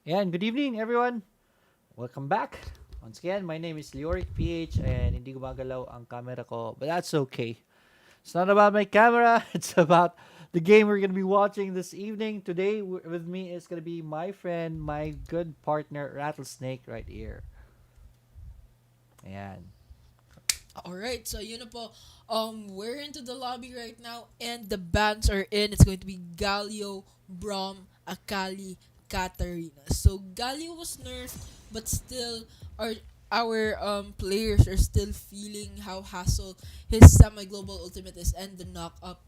And good evening, everyone. Welcome back. Once again, my name is Leoric PH and hindi gumagalaw ang camera ko, but that's okay. It's not about my camera, it's about the game we're going to be watching this evening. Today, with me is going to be my friend, my good partner, Rattlesnake, right here. Ayan. Alright, so yun na po. We're into the lobby right now and the bands are in. It's going to be Galio, Brom, Akali, Katarina. So Galio was nerfed, but still our players are still feeling how hassle his semi-global ultimate is and the knock-up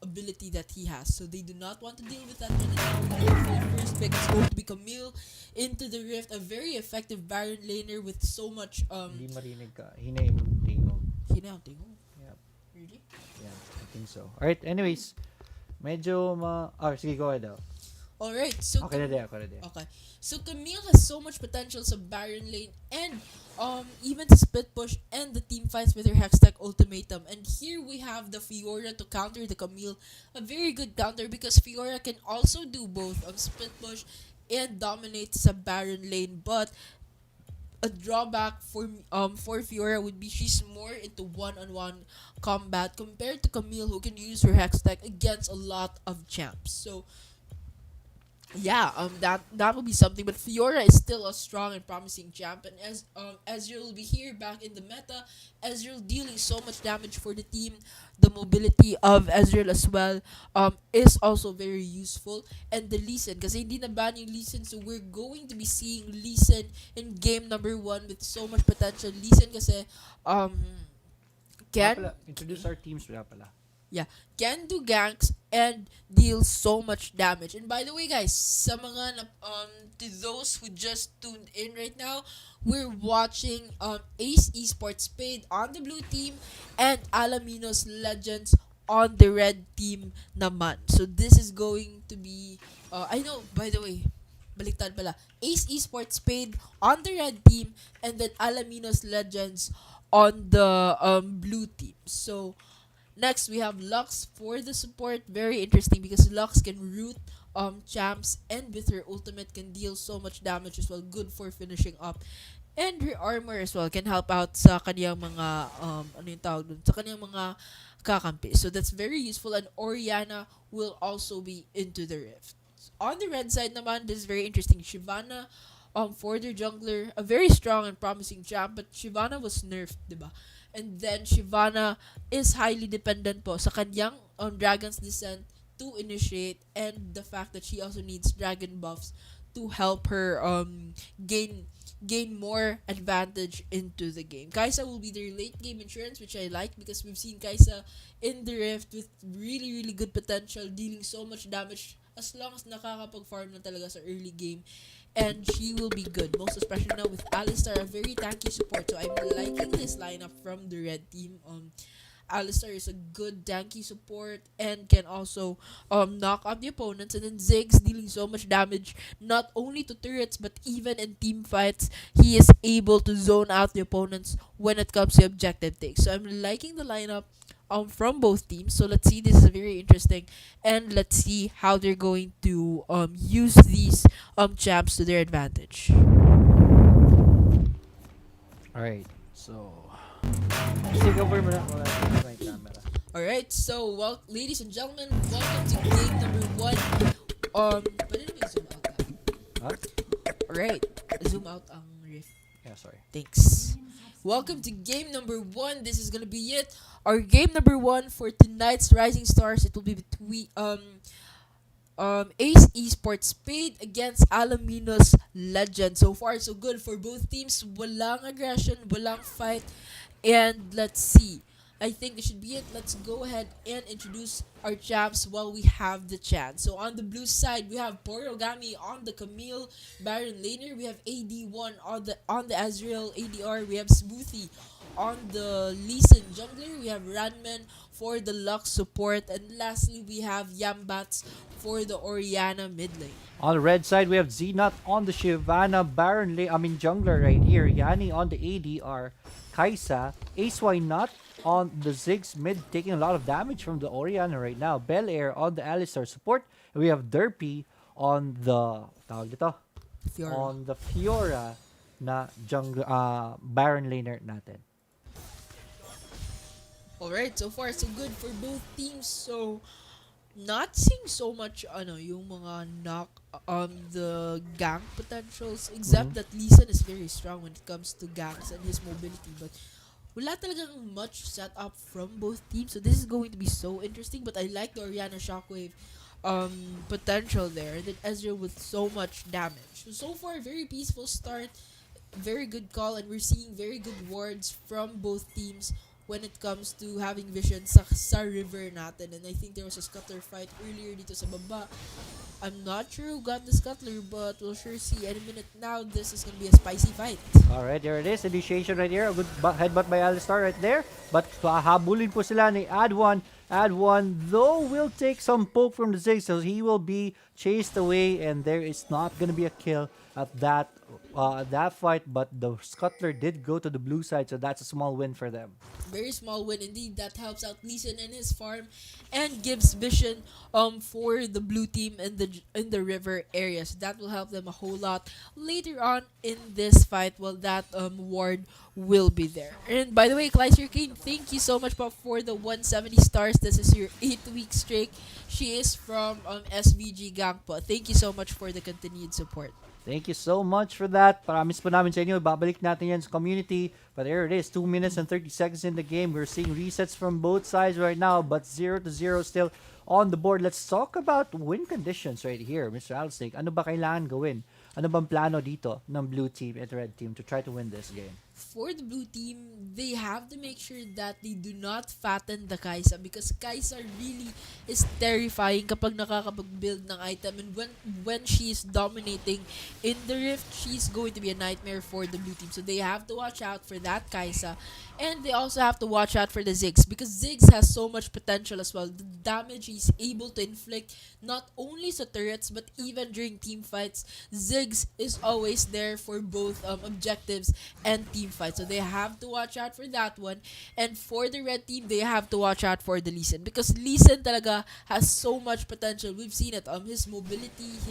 ability that he has. So they do not want to deal with that one anymore. For the first pick, it's going to be Camille into the Rift, a very effective Baron laner with so much Hindi marinig ka. Hina yung tingog. Hinaunting. Yep. Really? Yeah, I think so. Alright, anyways. Medyo sige, go ahead daw. Alright, so Okay na din, ako na din. okay. So Camille has so much potential sa Baron lane and even to split push and the team fights with her Hextech ultimatum. And here we have the Fiora to counter the Camille. A very good counter because Fiora can also do both split push and dominate sa Baron lane. But a drawback for Fiora would be she's more into one-on-one combat compared to Camille, who can use her Hextech against a lot of champs. So yeah, that will be something. But Fiora is still a strong and promising champ, and as you'll be here back in the meta, Ezreal dealing so much damage for the team. The mobility of Ezreal as well is also very useful, and the Lee Sin, kasi hindi na ban yung Lee Sin, so we're going to be seeing Lee Sin in game number 1 with so much potential. Lee Sin kasi can Introduce our teams wala pala. yeah, can do ganks and deal so much damage. And by the way, guys, sa mga to those who just tuned in right now, we're watching Esports Spade on the blue team and Alaminos Legends on the red team naman. So this is going to be I know, by the way, baliktad pala. Esports Spade on the red team and then Alaminos Legends on the blue team. So next, we have Lux for the support. Very interesting because Lux can root champs and with her ultimate can deal so much damage as well. Good for finishing up. And her armor as well can help out sa kaniyang mga ano yung tawag dun? Sa kaniyang mga kakampi. So that's very useful, and Oriana will also be into the rift. On the red side naman, this is very interesting. Shyvana for their jungler, a very strong and promising champ, but Shyvana was nerfed, 'di ba? And then Shyvana is highly dependent po sa kanyang Dragon's Descent to initiate, and the fact that she also needs dragon buffs to help her gain more advantage into the game. Kaisa will be their late game insurance, which I like because we've seen Kaisa in the Rift with really really good potential, dealing so much damage as long as nakakapag-farm na talaga sa early game. And she will be good, most especially now with Alistar, a very tanky support. So I'm liking this lineup from the red team. Alistar is a good tanky support and can also knock out the opponents. And then Ziggs dealing so much damage, not only to turrets but even in team fights. He is able to zone out the opponents when it comes to objective takes. So I'm liking the lineup from both teams. So let's see. This is very interesting, and let's see how they're going to use these champs to their advantage. Alright, so take over mo na wala my camera. All right. So, well, ladies and gentlemen, welcome to game number 1. Pwede naman zoom out. Huh? All right. Zoom out ang rift. Yeah, sorry. Thanks. Welcome to game number 1. This is gonna be it. Our game number 1 for tonight's Rising Stars. It will be between Ace Esports Spade against Alaminos Legend. So far, so good for both teams. Walang aggression, walang fight. And let's see. I think this should be it. Let's go ahead and introduce our champs while we have the chance. So on the blue side, we have Porogami on the Camille Baron laner. We have AD1 on the Azrael ADR. We have Smoothie on the Lee Sin jungler. We have Ranman for the Lux support. And lastly, we have Yambats for the Oriana mid lane. On the red side, we have Zenat on the Shyvana Baron jungler right here. Yani on the ADR. Kaisa, Ace Why Not on the Ziggs mid, taking a lot of damage from the Oriana right now. Bel Air on the Alistar support. And we have Derpy on the tawag dito, Fiora. on the Fiora na jungle, Baron laner natin. Alright, so far so good for both teams. So, not seeing so much yung mga knock the gank potentials, except Mhm. that Lee Sin is very strong when it comes to ganks and his mobility, but wala talagang much set up from both teams, so this is going to be so interesting. But I like the Orianna Shockwave potential there, and then Ezreal with so much damage. So far, very peaceful start, very good call, and we're seeing very good wards from both teams when it comes to having vision sa river natin. And I think there was a scuttler fight earlier dito sa baba. I'm not sure who got the scuttler, but we'll sure see any minute now. This is gonna be a spicy fight. Alright, there it is. Initiation right here. A good headbutt by Alistar right there. But habulin po sila ni Ad1. Ad1, though, will take some poke from the Ziggs, so he will be chased away, and there is not going to be a kill at that fight. But the Scuttler did go to the blue side, so that's a small win for them. Very small win indeed. That helps out Lee Sin and his farm, and gives vision for the blue team in the river area. So that will help them a whole lot later on in this fight. Well, that ward will be there. And by the way, Kleiser Kane, thank you so much for the 170 stars. This is your 8-week streak. She is from SVG Gangpo. Thank you so much for the continued support. Thank you so much for that. Promise po namin sa inyo, babalik natin yan sa community. But there it is, 2 minutes and 30 seconds in the game. We're seeing resets from both sides right now, but 0-0 still on the board. Let's talk about win conditions right here, Mr. Rattlesnake. Ano ba kailangan gawin? Ano bang plano dito ng blue team at red team to try to win this game? For the blue team, they have to make sure that they do not fatten the Kai'Sa, because Kai'Sa really is terrifying kapag nakakapag-build ng item, and when she is dominating in the Rift, she's going to be a nightmare for the blue team. So they have to watch out for that Kai'Sa, and they also have to watch out for the Ziggs, because Ziggs has so much potential as well. The damage he's able to inflict, not only sa turrets but even during team fights, Ziggs is always there for both objectives and team fights. So they have to watch out for that one. And for the red team, they have to watch out for the Lee Sin, because Lee Sin talaga has so much potential. We've seen it. His mobility,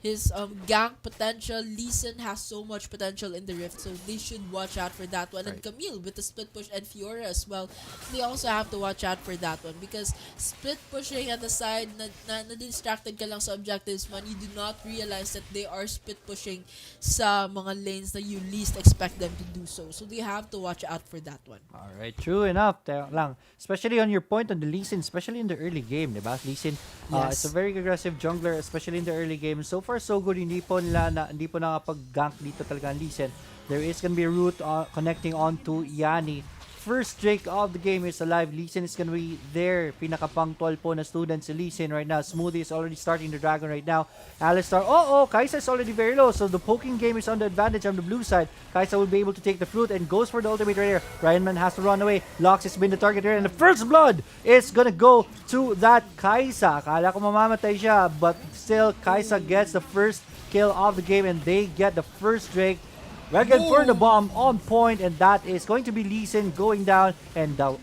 his gank potential. Lee Sin has so much potential in the Rift, so they should watch out for that one. And Camille with the split push, and Fiora as well, they also have to watch out for that one, because split pushing at the side, na distracted ka lang sa objectives man, you do not realize that they are split pushing sa mga lanes that you least expect them to do so. So they have to watch out for that one. Alright, true enough. Teka lang. Especially on your point on the Lee Sin, especially in the early game, diba? Lee Sin, Yes. it's a very aggressive jungler, especially in the early game. So far, so good. Hindi po nakapag-gank dito talaga ang Lee Sin. There is gonna be a route connecting onto Yanni. First Drake of the game is alive. Lee Sin is gonna be there. Pinaka-punctual po na student si Lee Sin right now. Smoothie is already starting the dragon right now. Alistar, Kai'Sa is already very low, so the poking game is on the advantage on the blue side. Kai'Sa will be able to take the fruit and goes for the ultimate right here. Ryanman has to run away. Lox has been the target here, and the first blood is gonna go to that Kai'Sa. Akala ko mamamatay siya, but still Kai'Sa gets the first kill of the game, and they get the first Drake. Regan for the bomb on point, and that is going to be Lee Sin going down, and the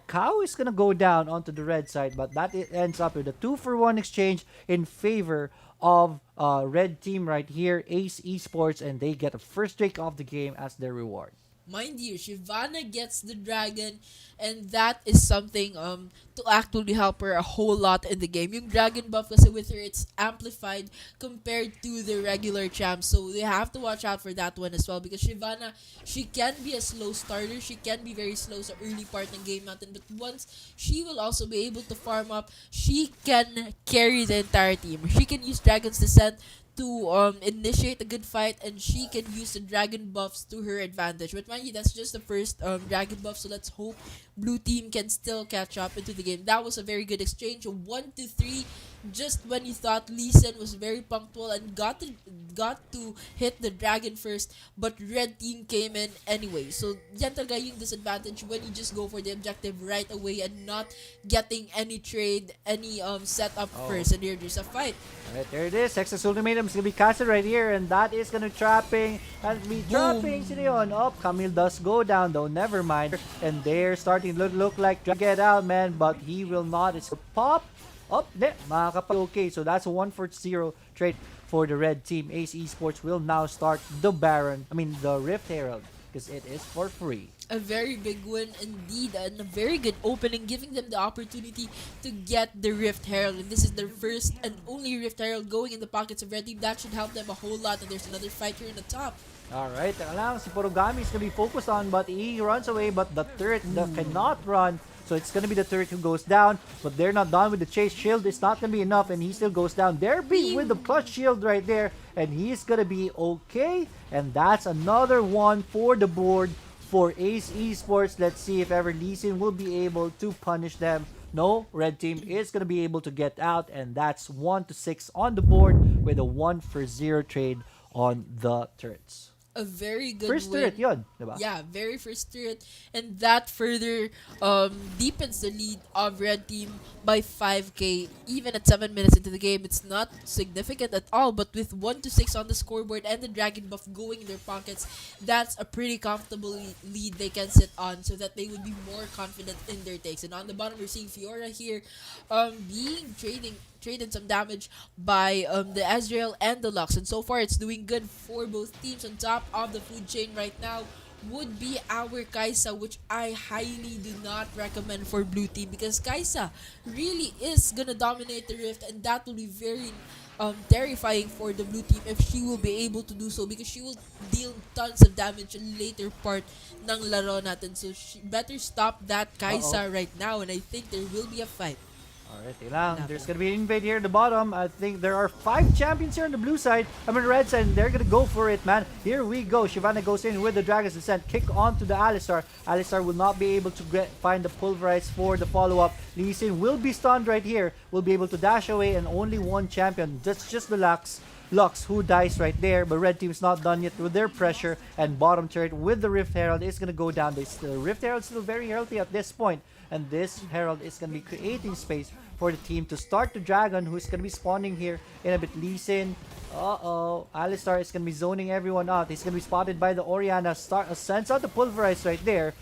cow is gonna go down onto the red side, but that ends up with a 2-for-1 exchange in favor of red team right here, Ace Esports, and they get the first Drake of the game as their reward. Mind you, Shyvana gets the dragon, and that is something to actually help her a whole lot in the game. Yung dragon buff kasi with her, it's amplified compared to the regular champs, so they have to watch out for that one as well, because Shyvana, she can be a slow starter, she can be very slow sa early part ng game natin, but once she will also be able to farm up, she can carry the entire team. She can use Dragon's Descent to initiate a good fight, and she can use the dragon buffs to her advantage. But mind you, that's just the first dragon buff, so let's hope blue team can still catch up into the game. That was a very good exchange, 1-3, just when you thought Lee Sin was very punctual and got to hit the dragon first, but red team came in anyway. So yan talaga yung disadvantage when you just go for the objective right away and not getting any trade, any setup first, and you're just a fight. Alright, there it is. Hex's ultimatum is gonna be casted right here, and that is gonna trapping. Sino yun? Camille does go down though, never mind. And they're starting to look like get out, man, but he will not. It's a pop. Oh, okay. So that's a 1-for-0 trade for the red team. Ace Esports will now start the Baron. I mean, the Rift Herald, because it is for free. A very big win indeed, and a very good opening, giving them the opportunity to get the Rift Herald. And this is their first and only Rift Herald going in the pockets of Red Team. That should help them a whole lot. And there's another fight here in the top. Alright, teka lang, si Porogami is gonna be focused on, but he runs away, but the turret cannot run. So it's gonna be the turret who goes down, but they're not done with the chase. Shield is not gonna be enough, and he still goes down. They're being with the plus shield right there, and he's gonna be okay. And that's another one for the board for Ace Esports. Let's see if ever Lee Sin will be able to punish them. No, red team is gonna be able to get out, and that's 1-6 on the board with a 1-for-0 trade on the turrets. A very good First win. turret yun, diba? Yeah, very first turret, and that further deepens the lead of Red Team by 5k. Even at 7 minutes into the game, it's not significant at all, but with 1-6 on the scoreboard and the dragon buff going in their pockets, that's a pretty comfortable lead they can sit on, so that they would be more confident in their takes. And on the bottom, we're seeing Fiora here traded some damage by the Ezreal and the Lux, and so far it's doing good for both teams. On top of the food chain right now would be our Kai'Sa, which I highly do not recommend for blue team, because Kai'Sa really is gonna dominate the Rift, and that will be very terrifying for the blue team if she will be able to do so, because she will deal tons of damage in later part ng laro natin. So she better stop that Kai'Sa right now, and I think there will be a fight. Alright, lang. There's gonna be an invade here at the bottom. I think there are 5 champions here on the blue side. I mean, red side, and they're gonna go for it, man. Here we go. Shyvana goes in with the Dragon's Descent. Kick onto the Alistar. Alistar will not be able to find the Pulverize for the follow-up. Lee Sin will be stunned right here. Will be able to dash away, and only one champion. That's just the Lux who dies right there, but red team's not done yet with their pressure, and bottom turret with the Rift Herald is gonna go down. The Rift Herald still very healthy at this point, and this Herald is gonna be creating space for the team to start the dragon, who's gonna be spawning here in a bit. Lee Sin, Alistar is gonna be zoning everyone out. He's gonna be spotted by the Orianna. Sends out the Pulverize right there.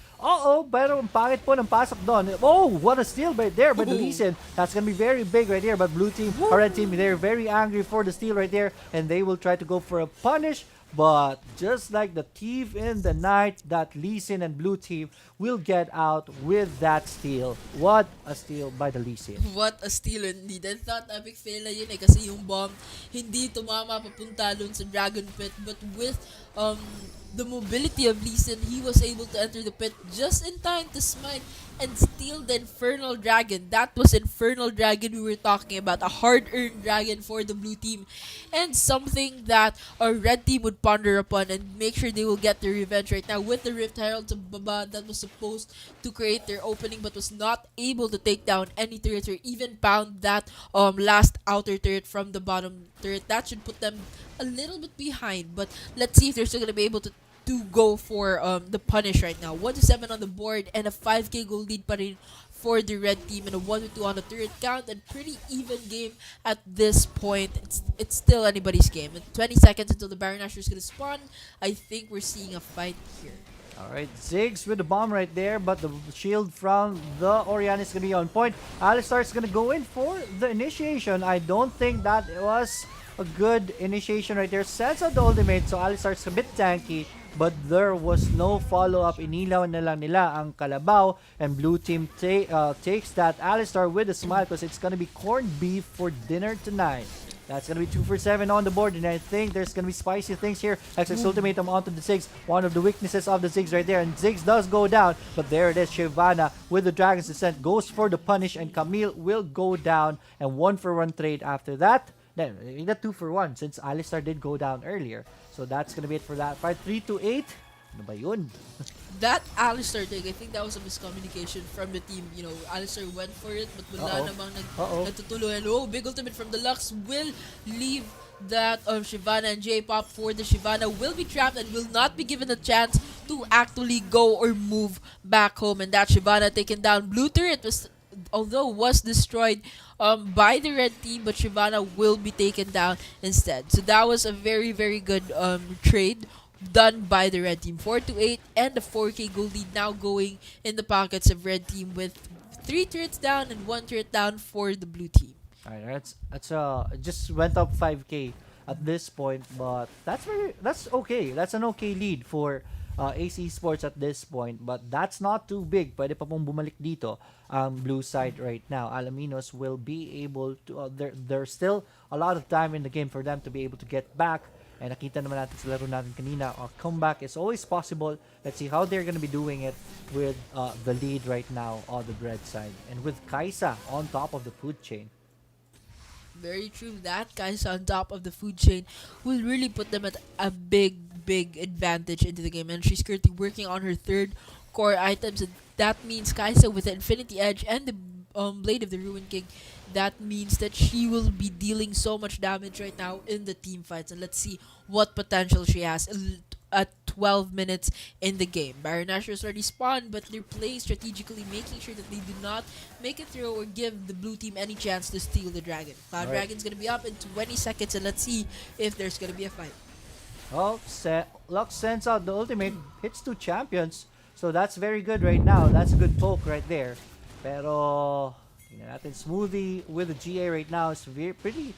Pero ang pangit po ng pasok doon. Oh, what a steal right there by the Lee Sin. That's gonna be very big right here, but blue team or red team, they're very angry for the steal right there, and they will try to go for a punish. But just like the thief in the night, that Lee Sin and blue team will get out with that steal. What a steal by the Lee Sin. What a steal indeed. I thought epic fail na yun kasi yung bomb hindi tumama papunta dun sa Dragon Pit, but with the mobility of Lee Sin, he was able to enter the pit just in time to smite and steal the Infernal Dragon. That was Infernal Dragon we were talking about, a hard-earned dragon for the blue team, and something that our red team would ponder upon and make sure they will get their revenge right now with the Rift Herald to Baba that was supposed to create their opening, but was not able to take down any turrets or even pound that last outer turret from the bottom turret. That should put them a little bit behind, but let's see if they're still going to be able to go for the punish right now. 1-7 on the board, and a 5k goal lead pa rin for the red team, and a 1-2 on the turret count, and pretty even game at this point. It's still anybody's game. And 20 seconds until the Baron Asher is going to spawn. I think we're seeing a fight here. Alright, Ziggs with the bomb right there, but the shield from the Orianna is going to be on point. Alistar is going to go in for the initiation. I don't think that was a good initiation right there. Sends out the ultimate, so Alistar is a bit tanky, but there was no follow-up. Inilaw na lang nila ang kalabaw, and blue team takes that Alistar with a smile, because it's going to be corned beef for dinner tonight. That's going to be 2-for-7 on the board, and I think there's going to be spicy things here. XX Ultimatum onto the Ziggs, one of the weaknesses of the Ziggs right there, and Ziggs does go down, but there it is. Shyvana with the Dragon's Descent goes for the punish, and Camille will go down, and 1-for-1 trade after that. Then, not 2-for-1 since Alistar did go down earlier. So that's gonna be it for that fight. 3-8. Ano ba yun? That Alistar thing, I think that was a miscommunication from the team. You know, Alistar went for it, but wala namang nagtutulungan. Oh, big ultimate from the Lux will leave that of Shyvana and J-Pop for the Shyvana will be trapped and will not be given a chance to actually go or move back home. And that Shyvana taken down. Blue turret was destroyed by the red team, but Shyvana will be taken down instead. So that was a very, very good trade done by the red team. 4-8, and the 4k gold lead now going in the pockets of red team with 3 turrets down and 1 turret down for the blue team. Alright, it just went up 5k at this point, but that's okay. That's an okay lead for Ace Esports at this point, but that's not too big. Pwede pa pong bumalik dito ang blue side right now. Alaminos will be able to there's still a lot of time in the game for them to be able to get back. And nakita naman natin sa laro natin kanina, a comeback is always possible. Let's see how they're gonna be doing it with the lead right now on the red side, and with Kaisa on top of the food chain. Very true. That guys on top of the food chain will really put them at a big advantage into the game. And she's currently working on her third core items. And that means Kaisa with the Infinity Edge and the Blade of the Ruin King. That means that she will be dealing so much damage right now in the team fights. And let's see what potential she has at 12 minutes in the game. Baron Nashor's already spawned, but they're playing strategically, making sure that they do not make it through or give the blue team any chance to steal the dragon. Cloud Dragon's gonna be up in 20 seconds, and let's see if there's gonna be a fight. Oh, Lux sends out the ultimate, hits 2 champions. So that's very good right now. That's a good poke right there. Pero, tingnan natin, Smoothie with the GA right now is pretty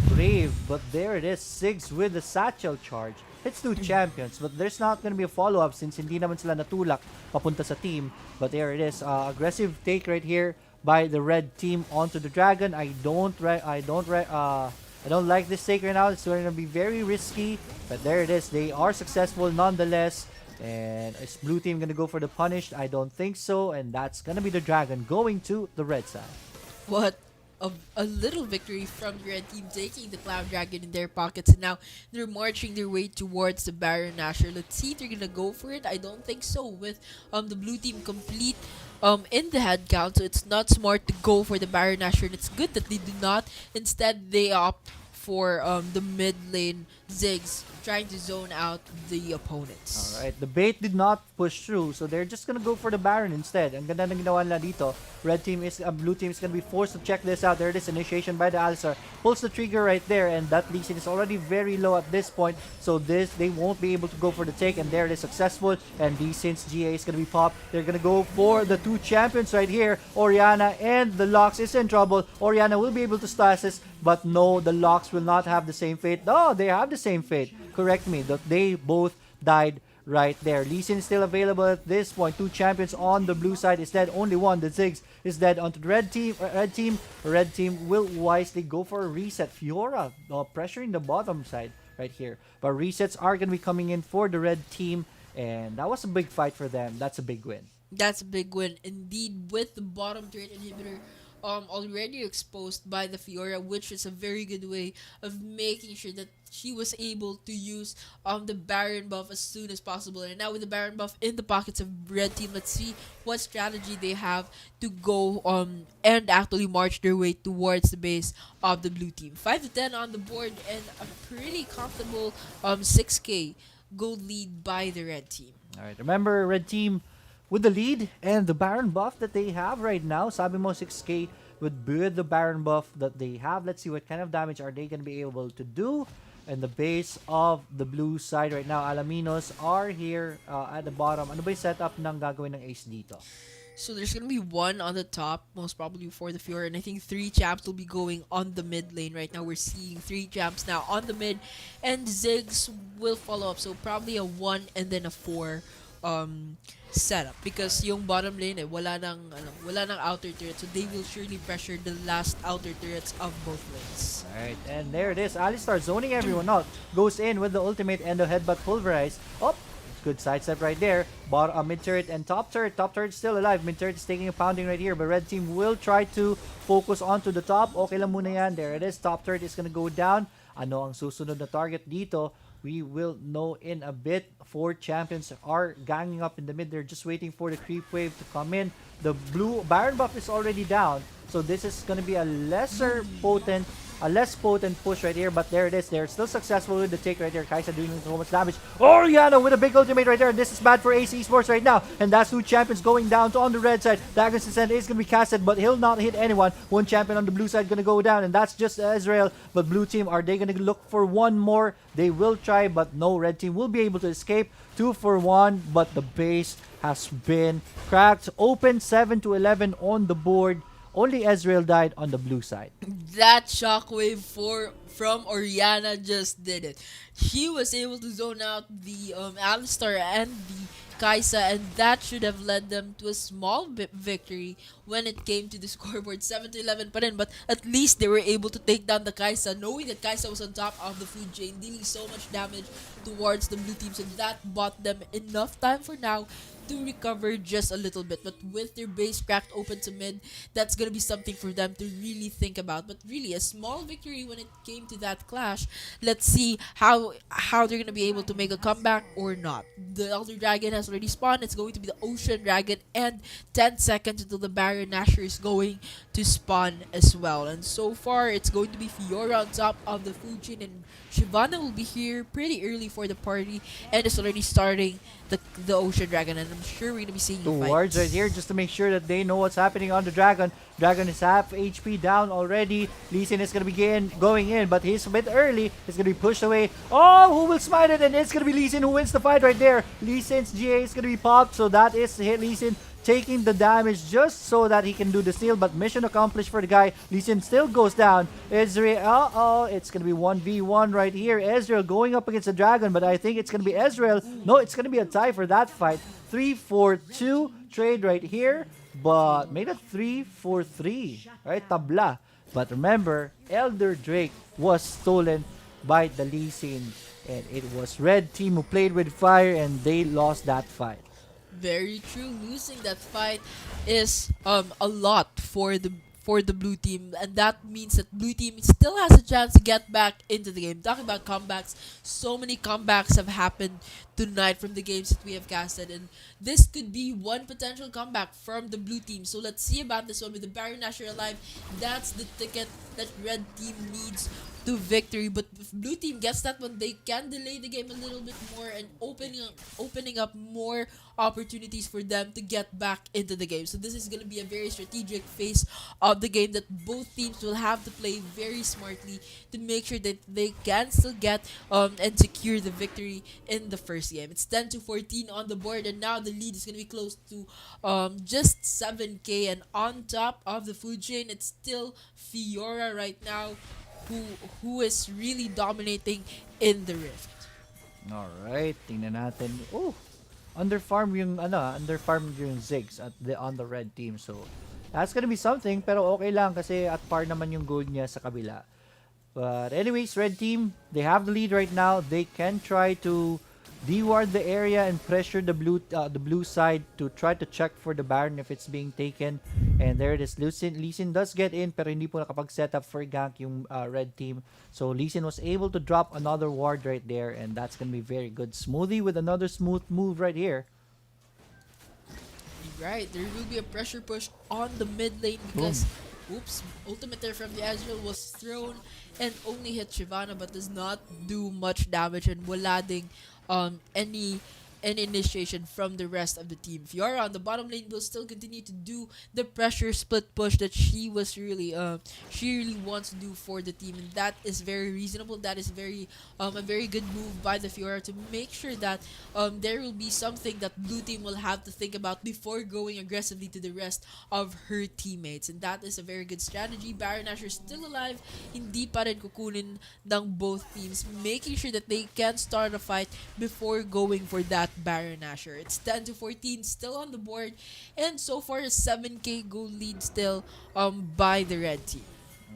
brave. But there it is, Sigs with the satchel charge. Hits 2 champions, but there's not gonna be a follow-up since hindi naman sila natulak papunta sa team. But there it is, aggressive take right here by the red team onto the dragon. I don't like this take right now. It's going to be very risky, but there it is. They are successful nonetheless. And is blue team going to go for the punish? I don't think so. And that's going to be the dragon going to the red side. What a little victory from the red team, taking the Cloud Dragon in their pockets, and now they're marching their way towards the Baron Nashor. Let's see if they're gonna go for it. I don't think so, with the blue team complete in the head count, so it's not smart to go for the Baron Nashor, and it's good that they do not. Instead, they opt for the mid lane Ziggs, trying to zone out the opponents. Alright, the bait did not push through, so they're just gonna go for the Baron instead. Ang ganda ng ginawa nila dito. Blue team is gonna be forced to check this out. There it is, initiation by the Alistar. Pulls the trigger right there, and that Lee Sin is already very low at this point. So they won't be able to go for the take, and there it is, successful. And Lee Sin's GA is gonna be popped. They're gonna go for the 2 champions right here. Orianna and the Lux is in trouble. Orianna will be able to stasis, but no, the Lux will not have the same fate. No, they have the same fate. Correct me, that they both died right there. Lee Sin is still available at this point. 2 champions on the blue side is dead. Only one, the Ziggs, is dead. Onto the red team. Red team will wisely go for a reset. Fiora pressuring the bottom side right here. But resets are going to be coming in for the red team. And that was a big fight for them. That's a big win. That's a big win indeed, with the bottom turret inhibitor already exposed by the Fiora, which is a very good way of making sure that she was able to use the Baron buff as soon as possible. And now with the Baron buff in the pockets of red team, let's see what strategy they have to go and actually march their way towards the base of the blue team. 5 to 10 on the board, and a pretty comfortable 6k gold lead by the red team. Alright, remember, red team with the lead and the Baron buff that they have right now. Sabi mo 6k with the Baron buff that they have. Let's see what kind of damage are they going to be able to do. And the base of the blue side right now, Alaminos are here at the bottom. Ano ba yung setup ng gagawin ng Ace dito? So there's gonna be 1 on the top, most probably for the Fiora, and I think 3 champs will be going on the mid lane. Right now we're seeing 3 champs now on the mid, and Ziggs will follow up. So probably a 1 and then a 4 setup, because yung bottom lane wala nang outer turret, so they will surely pressure the last outer turrets of both lanes. Alright, and there it is. Alistar zoning everyone out. Goes in with the ultimate and the headbutt pulverize. Oh, good sidestep right there. Mid turret and top turret. Top turret still alive. Mid turret is taking a pounding right here, but red team will try to focus onto the top. Okay lang muna yan. There it is. Top turret is gonna go down. Ano ang susunod na target dito? We will know in a bit. 4 champions are ganging up in the mid. They're just waiting for the creep wave to come in. The blue Baron buff is already down, so this is going to be a lesser potent a less potent push right here, but there it is. They're still successful with the take right here. Kaisa doing so much damage. Oriana with a big ultimate right there. This is bad for AC Esports right now. And that's two champions going down to on the red side. Dagon's Descent is going to be casted, but he'll not hit anyone. One champion on the blue side going to go down, and that's just Ezreal. But blue team, are they going to look for one more? They will try, but no, red team will be able to escape. 2 for 1, but the base has been cracked open. 7 to 11 on the board. Only Ezreal died on the blue side. That shockwave from Oriana just did it. She was able to zone out the Alistar and the Kaisa, and that should have led them to a small victory when it came to the scoreboard. 7 to 11 pa rin, but at least they were able to take down the Kaisa, knowing that Kaisa was on top of the food chain, dealing so much damage towards the blue team, so that bought them enough time for now to recover just a little bit. But with their base cracked open to mid, that's gonna be something for them to really think about. But really, a small victory when it came to that clash. Let's see how they're gonna be able to make a comeback or not. The Elder Dragon has already spawned. It's going to be the Ocean Dragon, and 10 seconds until the Baron Nashor is going to spawn as well. And so far, it's going to be Fiora on top of the food chain, and Shyvana will be here pretty early for the party, and it's already starting the Ocean Dragon, and I'm sure we're gonna be seeing Two fights. wards right here just to make sure that they know what's happening on the Dragon. Dragon is half HP down already. Lee Sin is gonna be going in, but he's a bit early. He's gonna be pushed away. Oh, who will smite it? And it's gonna be Lee Sin who wins the fight right there. Lee Sin's GA is gonna be popped, so that is the hit. Lee Sin taking the damage just so that he can do the steal, but mission accomplished for the guy. Lee Sin still goes down. Ezreal, it's gonna be 1v1 right here. Ezreal going up against the Dragon, but I think it's gonna be Ezreal. No, it's gonna be a tie for that fight. 3-4-2 trade right here, but made a 3-4-3, right? Tabla. But remember, Elder Drake was stolen by the Lee Sin, and it was red team who played with fire, and they lost that fight. Very true. Losing that fight is a lot for the blue team, and that means that blue team still has a chance to get back into the game. Talking about comebacks, so many comebacks have happened tonight from the games that we have casted, and this could be one potential comeback from the blue team. So let's see about this one. With the Baron Nashor alive, that's the ticket that red team needs to victory. But if blue team gets that one, they can delay the game a little bit more and opening up more opportunities for them to get back into the game. So this is going to be a very strategic phase of the game that both teams will have to play very smartly to make sure that they can still get and secure the victory in the first game. It's 10 to 14 on the board, and now the lead is going to be close to just 7k. And on top of the food chain, it's still Fiora right now who is really dominating in the Rift. Alright, tingnan natin. Oh, underfarm yung Ziggs on the red team. So, that's gonna be something, pero okay lang kasi at par naman yung gold niya sa kabila. But anyways, red team, they have the lead right now. They can try to deward the area and pressure the blue side to try to check for the Baron if it's being taken. And there it is. Lee Sin does get in, pero hindi po nakapag-set up for gank yung red team. So Lee Sin was able to drop another ward right there, and that's gonna be very good. Smoothie with another smooth move right here. Right, there will be a pressure push on the mid lane because, oops, ultimate there from the Ezreal was thrown and only hit Shyvana but does not do much damage, and wala ding any initiation from the rest of the team. Fiora on the bottom lane will still continue to do the pressure split push that she really wants to do for the team, and that is very reasonable. That is very a very good move by the Fiora to make sure that there will be something that blue team will have to think about before going aggressively to the rest of her teammates, and that is a very good strategy. Baron Nashor still alive, hindi pa rin kukunin ng both teams, making sure that they can start a fight before going for that Baron Nashor. It's 10 to 14 still on the board, and so far a 7k gold lead still by the red team.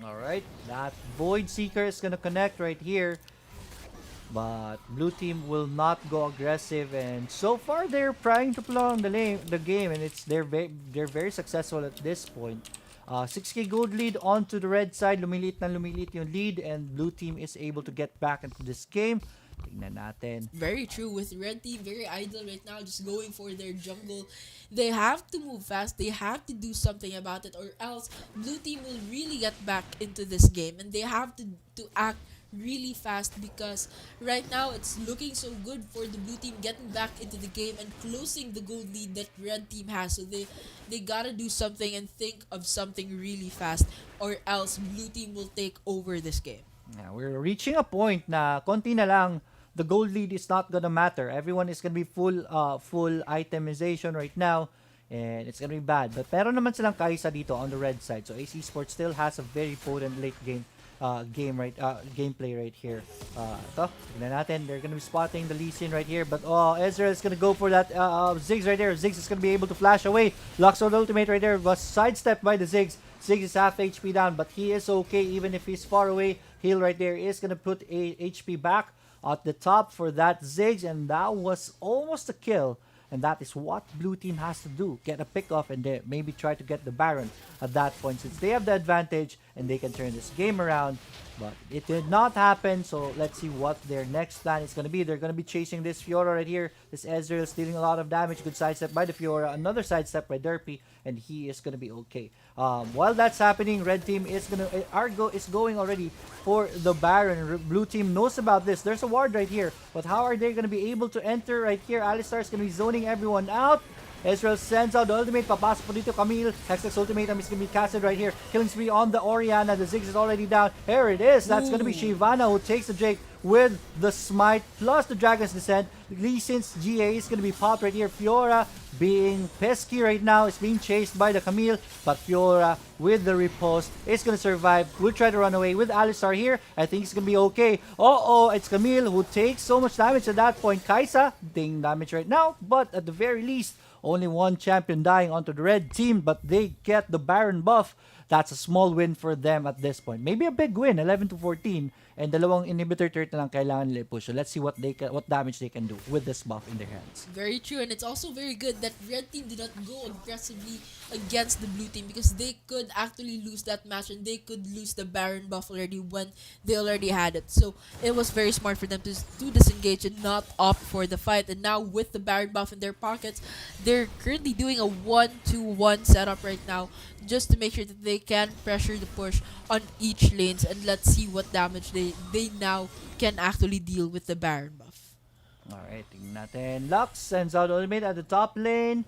Alright, that Void Seeker is gonna connect right here, but blue team will not go aggressive, and so far they're trying to prolong the game, and they're very successful at this point. 6k gold lead onto the red side. Lumilit yung lead, and blue team is able to get back into this game. Tingnan natin. Very true. With red team, very idle right now, just going for their jungle. They have to move fast. They have to do something about it, or else blue team will really get back into this game, and they have to act really fast because right now it's looking so good for the blue team getting back into the game and closing the gold lead that red team has. So they gotta do something and think of something really fast, or else blue team will take over this game. Yeah, we're reaching a point na konti na lang. The gold lead is not gonna matter. Everyone is gonna be full itemization right now, and it's gonna be bad. But meron naman silang kaisa dito on the red side. So AC Sports still has a very potent late gameplay right here. Ito, tignan natin. They're gonna be spotting the Lee Sin right here. But Ezreal is gonna go for that Ziggs right there. Ziggs is gonna be able to flash away. Luxord ultimate right there was sidestepped by the Ziggs. Ziggs is half HP down, but he is okay even if he's far away. Heal right there is gonna put a HP back at the top for that Ziggs, and that was almost a kill. And that is what blue team has to do. Get a pick off and they maybe try to get the Baron at that point, since they have the advantage and they can turn this game around. But it did not happen, so let's see what their next plan is going to be. They're going to be chasing this Fiora right here. This Ezreal is dealing a lot of damage. Good sidestep by the Fiora. Another sidestep by Derpy, and he is going to be okay. While that's happening, red team is Argo is going already for the Baron. Blue team knows about this. There's a ward right here, but how are they going to be able to enter right here? Alistar is going to be zoning everyone out. Ezreal sends out the ultimate. Papasok po dito Camille. Hextech ultimate is going to be casted right here. Killing spree on the Orianna. The Ziggs is already down. Here it is. That's going to be Shyvana who takes the Drake with the smite plus the Dragon's Descent. Lee Sin's GA is going to be popped right here. Fiora being pesky right now is being chased by the Camille, but Fiora with the riposte is going to survive. Will try to run away with Alistar here. I think it's going to be okay. It's Camille who takes so much damage at that point. Kaisa taking damage right now, but at the very least, only one champion dying onto the red team, but they get the Baron buff. That's a small win for them at this point. Maybe a big win, 11-14, and dalawang inhibitor turret na lang kailangan nila push. So let's see what damage they can do with this buff in their hands. Very true, and it's also very good that red team did not go aggressively against the blue team, because they could actually lose that match and they could lose the Baron buff already when they already had it. So it was very smart for them to disengage and not opt for the fight. And now with the Baron buff in their pockets, they're currently doing a 1-2-1 setup right now, just to make sure that they can pressure the push on each lanes, and let's see what damage they now can actually deal with the Baron buff. Alright, tingnan natin. Lux sends out ultimate at the top lane.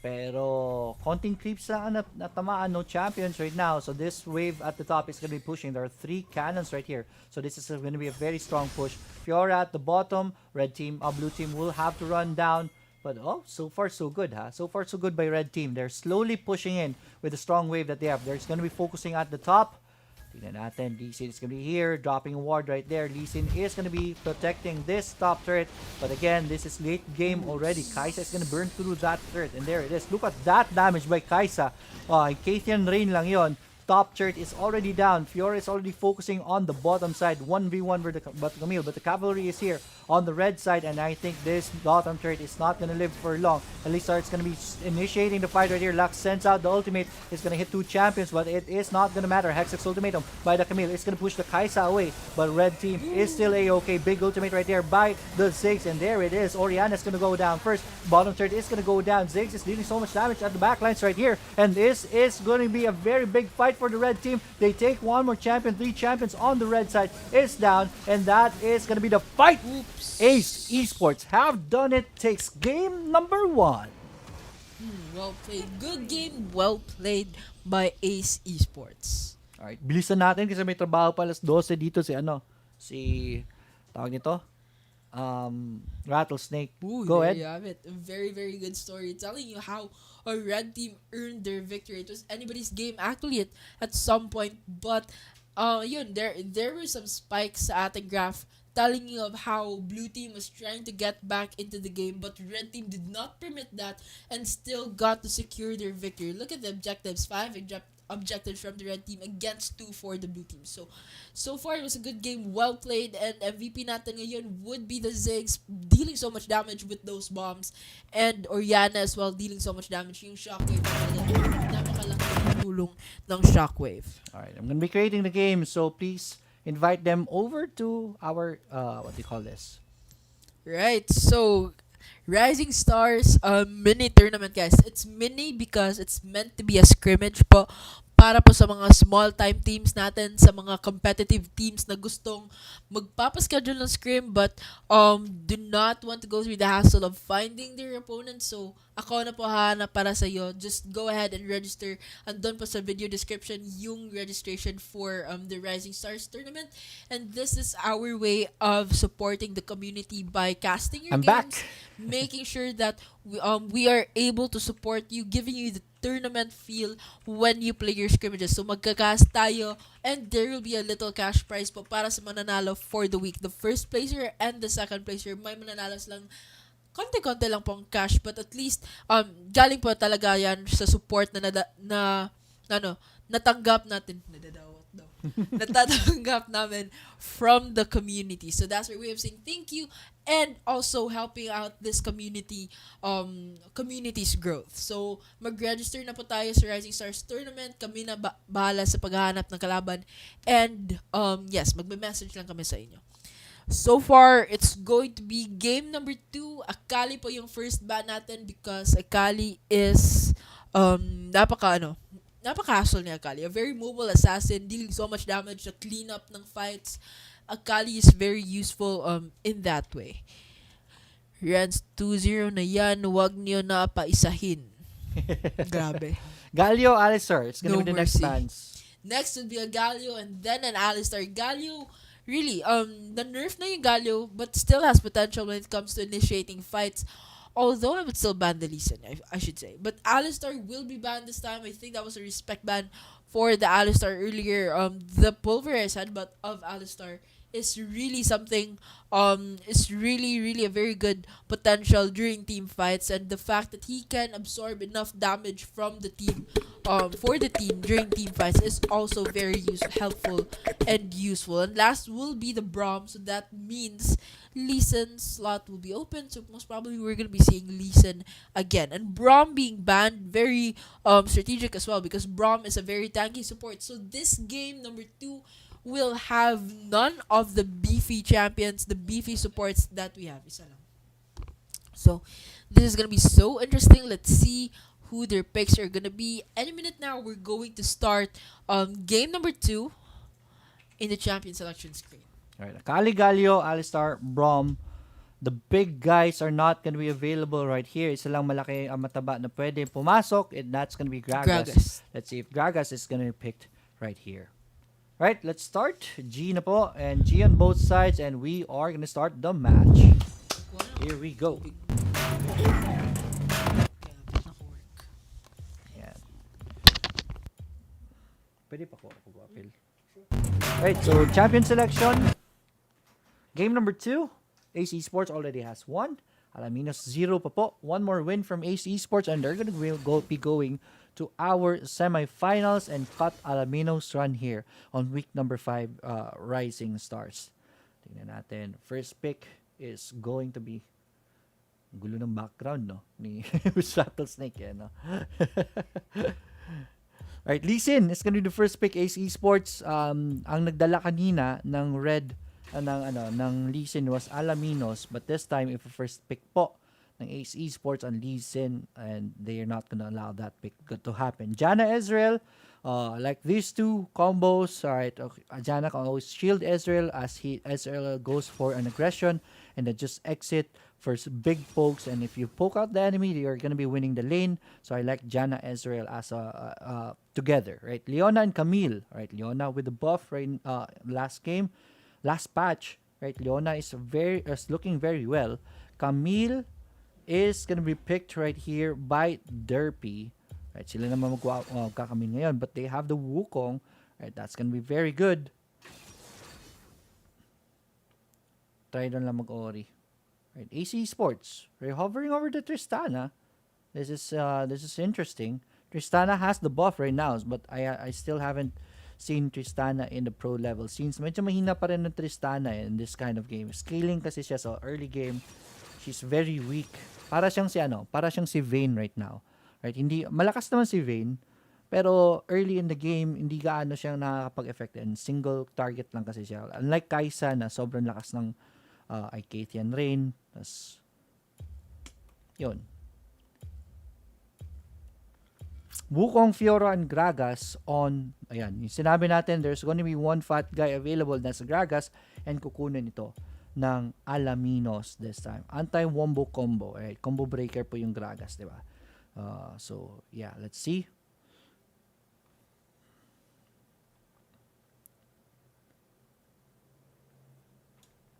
Pero konting creeps lang ang natamaan, no champions right now. So this wave at the top is going to be pushing. There are 3 cannons right here. So this is going to be a very strong push. Fiora at the bottom. Red team, blue team will have to run down. But so far so good, huh? So far so good by red team. They're slowly pushing in with the strong wave that they have. They're going to be focusing at the top. Tingnan natin, Lee Sin is going to be here, dropping a ward right there. Lee Sin is going to be protecting this top turret. But again, this is late game already. Kaisa is going to burn through that turret. And there it is. Look at that damage by Kaisa. Kathian Rain lang yon. Top turret is already down. Fiora is already focusing on the bottom side. 1v1 with the Camille. But the cavalry is here on the red side. And I think this bottom turret is not going to live for long. Alistar is going to be initiating the fight right here. Lux sends out the ultimate. It's going to hit 2 champions. But it is not going to matter. Hextech ultimatum by the Camille. It's going to push the Kaisa away. But red team is still a-okay. Big ultimate right there by the Ziggs. And there it is. Orianna is going to go down first. Bottom turret is going to go down. Ziggs is dealing so much damage at the backlines right here. And this is going to be a very big fight for the red team. They take 1 more champion. 3 champions on the red side is down, and that is going to be the fight. Oops. Ace Esports have done it. Takes game number 1. Well played. Good game. Well played by Ace Esports. Alright, bilisan natin kasi may trabaho pa alas 12 dito si tawag nito Rattlesnake. Ooh, Go there ahead. you have it. A very, very good story telling you how a red team earned their victory. It was anybody's game actually at some point, but there were some spikes sa ating graph telling you of how blue team was trying to get back into the game, but red team did not permit that and still got to secure their victory. Look at the objectives. 5 objectives from the red team against 2 for the blue team. So far it was a good game, well played, and MVP natin ngayon would be the Ziggs, dealing so much damage with those bombs, and Orianna as well, dealing so much damage. Yung shockwave, napakalaking tulong ng shockwave. Alright, I'm gonna be creating the game, so please invite them over to our what do you call this? Right, so Rising Stars mini tournament, guys. It's mini because it's meant to be a scrimmage po para po sa mga small time teams natin, sa mga competitive teams na gustong magpapaschedule ng scrim but do not want to go through the hassle of finding their opponents. So ako na po hahanap para sa iyo. Just go ahead and register. Andun po sa video description yung registration for the Rising Stars tournament. And this is our way of supporting the community by casting your I'm games, back. making sure that we are able to support you, giving you the tournament feel when you play your scrimmages. So magka-cast tayo and there will be a little cash prize po para sa mananalo for the week. The first placer and the second placer, may mananalos lang konti-konti lang pong cash, but at least galing po talaga yan sa support natanggap natin, nadadawat daw, natatanggap namin from the community. So that's our way of saying thank you and also helping out this community's growth. So mag-register na po tayo sa Rising Stars Tournament. Kami na bahala sa paghahanap ng kalaban and yes, magme-message lang kami sa inyo. So far, it's going to be game number 2. Akali po yung first ban natin because Akali is napaka-hustle ni Akali. A very mobile assassin, dealing so much damage, the cleanup ng fights. Akali is very useful in that way. Rans 2-0 na yan, wag niyo na paisahin. Grabe. Galio, Alistar. It's gonna No be the next mercy. bans. Next would be a Galio and then an Alistar. Galio, really, na-nerf na yung Galio but still has potential when it comes to initiating fights. Although I would still ban the Lee Sin, I should say. But Alistar will be banned this time. I think that was a respect ban for the Alistar earlier. The pulverized headbutt of Alistar is really something, is really a very good potential during team fights, and the fact that he can absorb enough damage from the team, for the team during team fights is also very helpful and useful. And last will be the Braum, so that means Lee Sin's slot will be open, so most probably we're gonna be seeing Lee Sin again. And Braum being banned, very strategic as well because Braum is a very tanky support. So this game number 2 will have none of the beefy champions, the beefy supports that we have. Isa lang. So this is gonna be so interesting. Let's see who their picks are gonna be. Any minute now, we're going to start game number 2 in the champion selection screen. Alright, Akali, Galio, Alistar, Braum. The big guys are not gonna be available right here. Isa lang malaki ang mataba na pwede pumasok, and that's gonna be Gragas. Let's see if Gragas is gonna be picked right here. Right, let's start. G na po, and G on both sides, and we are gonna start the match. Here we go. Yan. Pwede pa ko appeal. Right, so champion selection. Game number 2. Ace Esports already has 1. Alaminos 0 pa po. One more win from Ace Esports, and they're gonna be going to our semifinals and cut Alaminos run here on week number 5, Rising Stars. Tingnan natin. First pick is going to be gulo ng background, no? Ni Rattlesnake, no? Alright, Lee Sin is gonna be the first pick. Ace Esports, ang nagdala kanina ng red, ng Lee Sin was Alaminos, but this time, if a first pick po ng Ace Esports on Lee Sin, and they are not gonna allow that pick to happen. Jana Ezreal, like these two combos, alright, okay, Jana can always shield Ezreal as Ezreal goes for an aggression, and then just exit for big pokes, and if you poke out the enemy, you're gonna be winning the lane. So I like Jana Ezreal as together, right? Leona and Camille, right? Leona with the buff right last patch, right? Leona is looking very well. Camille is gonna be picked right here by Derpy. Right, sila naman magkakamin ngayon, but they have the Wukong. Right, that's gonna be very good. Try doon lang mag-ori. Right, AC Sports. We're hovering over the Tristana. This is interesting. Tristana has the buff right now, but I still haven't seen Tristana in the pro level. Since medyo mahina pa rin ng Tristana in this kind of game. Scaling kasi siya sa early game. She's very weak. Para siyang si Vayne right now. Right? Hindi malakas naman si Vayne, pero early in the game hindi gaano siyang nakakapag-effect, and single target lang kasi siya. Unlike Kai'Sa na sobrang lakas ng Icathian Rain. Tas, yun. Wukong, Fiora, and Gragas on, ayan, yung sinabi natin, there's going to be one fat guy available na sa Gragas and kukunin ito ng Alaminos this time. Anti-wombo combo. Right? Combo breaker po yung Gragas, di ba? So, yeah, let's see.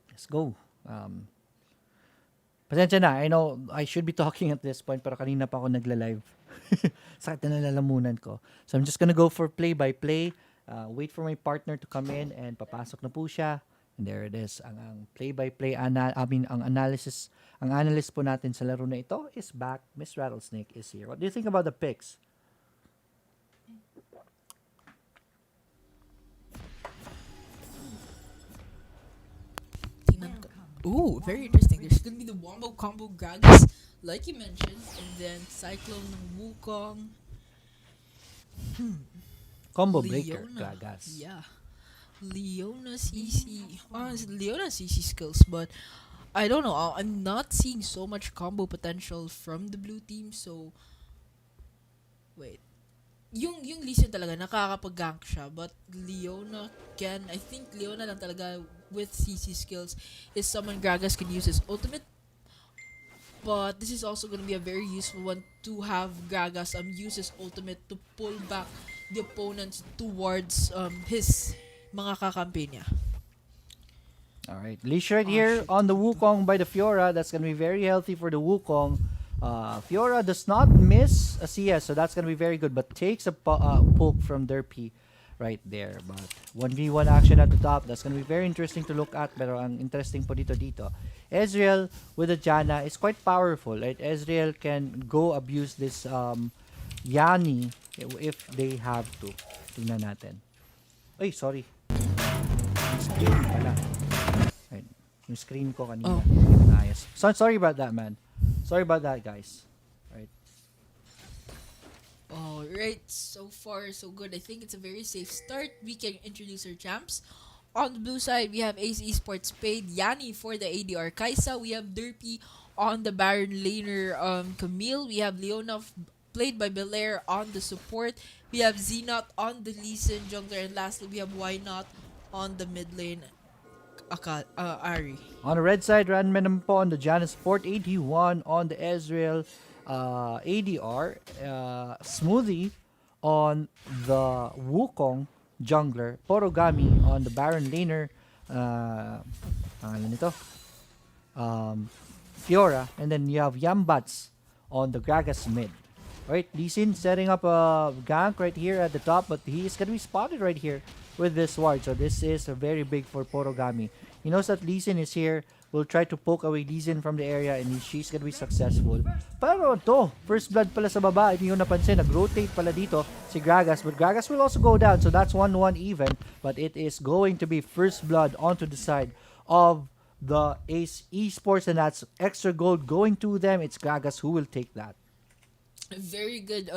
Let's go. Pasensya na, I know I should be talking at this point pero kanina pa ako nagla-live. Sakit na nalalamunan ko. So I'm just gonna go for play-by-play. Wait for my partner to come in and papasok na po siya. And there it is. Ang play-by-play, ang analysis, ang analyst po natin sa laro na ito is back. Miss Rattlesnake is here. What do you think about the picks? Ooh, very interesting. There's gonna be the Wombo combo Gragas, like you mentioned, and then Cyclone ng Wukong. Combo breaker, Leona. Gragas. Yeah. Leona's easy. Honestly, Leona's easy skills, but I don't know. I'm not seeing so much combo potential from the blue team, so wait. Yung Lee Sin talaga nakakapag-gank siya, but Leona I think Leona lang talaga with CC skills is someone Gragas can use his ultimate. But this is also going to be a very useful one to have Gragas use his ultimate to pull back the opponents towards his mga kakampi niya. Alright, leash right here on the Wukong by the Fiora. That's going to be very healthy for the Wukong. Fiora does not miss a CS, so that's going to be very good, but takes a poke from Derpy right there. But 1v1 action at the top, that's going to be very interesting to look at. Pero ang interesting po dito. Ezreal with the Janna is quite powerful. Right? Ezreal can go abuse this Yanni if they have to. Tingnan natin. Ay, sorry. Screen pala. Right. Yung screen ko kanina. Nice. So, sorry about that, man. Sorry about that, guys. Right. Alright, so far so good. I think it's a very safe start. We can introduce our champs. On the blue side, we have Ace Esports Spade, Yanni for the ADR Kaisa. We have Derpy on the Baron laner Camille. We have Leona played by Belair on the support. We have Zenot on the Lee Sin jungler. And lastly, we have Why Not on the mid lane. Ari. On the red side, Ranman naman po on the Janus Sport, 81 on the Ezreal ADR, Smoothie on the Wukong jungler, Porogami on the Baron laner, Fiora, and then you have Yambats on the Gragas mid. Right, Lee Sin setting up a gank right here at the top, but he is going to be spotted right here with this ward. So this is very big for Porogami. He knows that Lee Sin is here. Will try to poke away Lee Sin from the area and she's going to be successful. Pero to, first blood pala sa baba. Hindi nyo napansin, nag-rotate pala dito si Gragas. But Gragas will also go down. So that's 1-1 even. But it is going to be first blood onto the side of the Ace Esports. And that's extra gold going to them. It's Gragas who will take that. A very good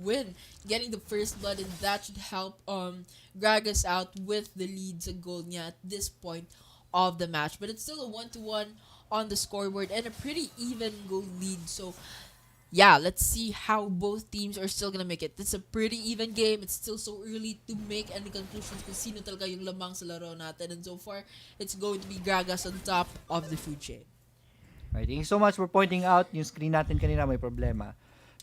win, getting the first blood, and that should help Gragas out with the leads and gold niya at this point of the match. But it's still a 1-1 on the scoreboard and a pretty even gold lead. So yeah, let's see how both teams are still gonna make it. It's a pretty even game. It's still so early to make any conclusions kung sino talaga yung lamang sa laro natin. And so far, it's going to be Gragas on top of the food chain. Right, thank you so much for pointing out yung screen natin kanina may problema.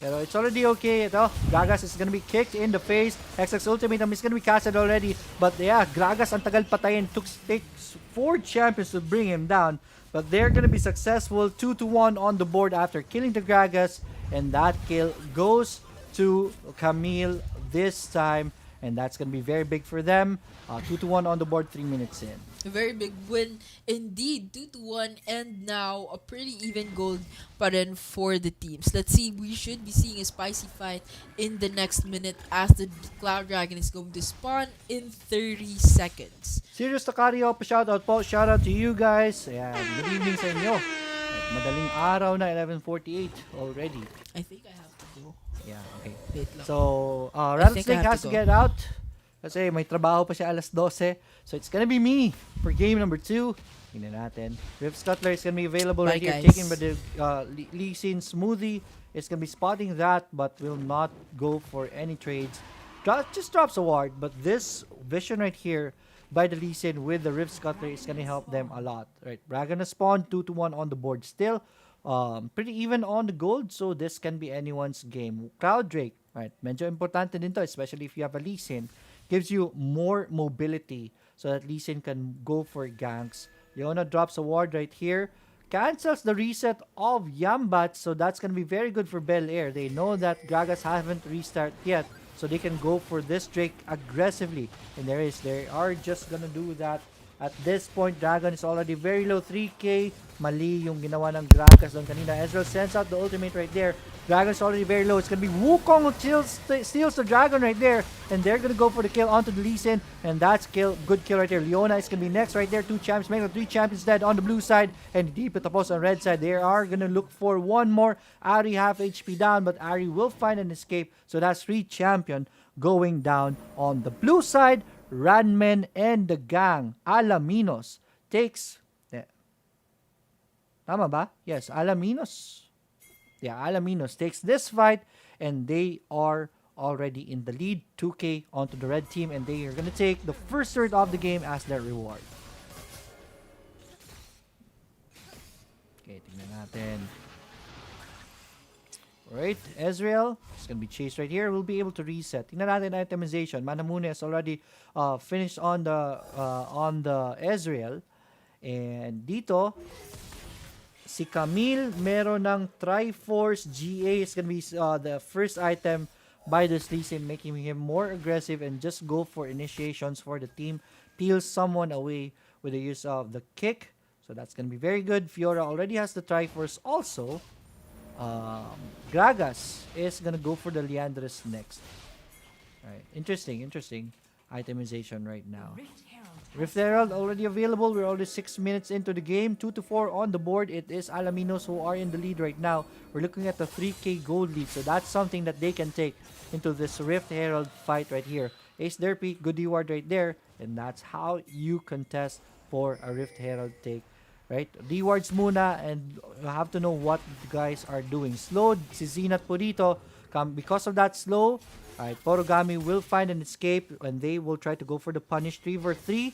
Pero it's already okay. Ito, Gragas is gonna be kicked in the face. XX ultimate is gonna be casted already. But yeah, Gragas ang tagal patayin. Takes 4 champions to bring him down. But they're gonna be successful. 2-1 on the board after killing the Gragas. And that kill goes to Camille this time. And that's gonna be very big for them. 2-1 on the board, 3 minutes in. A very big win indeed, 2-1, and now a pretty even gold button for the teams. Let's see, we should be seeing a spicy fight in the next minute as the Cloud Dragon is going to spawn in 30 seconds. Serious Takario, shoutout po. Shoutout to you guys. Ayan, good evening sa inyo. At madaling araw na, 11:48 already. I think I have to go. Yeah, okay. Wait lang. So, Rattlesnake has to get out. Kasi may trabaho pa siya alas 12. So, it's gonna be me for game number 2. Tingnan natin. Rift Scuttler is gonna be available Bye, right here, guys. taken by the Lee Sin. Smoothie is gonna be spotting that, but will not go for any trades. Just drops a ward, but this vision right here by the Lee Sin with the Rift Scuttler is gonna help them a lot. Right, Brag gonna spawn 2-1 on the board still. Pretty even on the gold, so this can be anyone's game. Cloud Drake, right? Medyo importante din to, especially if you have a Lee Sin. Gives you more mobility so that Lee Sin can go for ganks. Leona drops a ward right here. Cancels the reset of Yambat, so that's going to be very good for Bel Air. They know that Gragas haven't restarted yet, so they can go for this Drake aggressively. And they are just going to do that. At this point, Dragon is already very low, 3k. Mali yung ginawa ng Gragas doon kanina. Ezreal sends out the ultimate right there. Dragon's already very low. It's gonna be Wukong who steals the Dragon right there. And they're gonna go for the kill onto the Lee Sin. And that's good kill right there. Leona is gonna be next right there. 2 champions, make 3 champions dead on the blue side. And deep at the post on red side. They are gonna look for one more. Ari half HP down, but Ari will find an escape. So that's 3 champion going down on the blue side. Ranmen and the gang. Alaminos takes... Tama ba? Yes, Alaminos. Yeah, Alaminos takes this fight and they are already in the lead. 2k onto the red team and they are going to take the first third of the game as their reward. Okay, tingnan natin. Alright, Ezreal is going to be chased right here. We'll be able to reset. Tingnan natin itemization. Manamune has already finished on the Ezreal. And dito, si Camille meron ng Triforce GA is gonna be the first item by this Lee Sin, making him more aggressive and just go for initiations for the team. Peels someone away with the use of the kick. So that's gonna be very good. Fiora already has the Triforce also. Gragas is gonna go for the Liandris next. Alright, interesting itemization right now. Rift Herald already available. We're already 6 minutes into the game. 2-4 on the board. It is Alaminos who are in the lead right now. We're looking at the 3k gold lead. So that's something that they can take into this Rift Herald fight right here. Ace Derpy, good reward right there. And that's how you contest for a Rift Herald take. Right? Rewards muna and you have to know what the guys are doing. Slowed si Zenat po dito. Because of that slow, alright, Porogami will find an escape and they will try to go for the punish 3v3.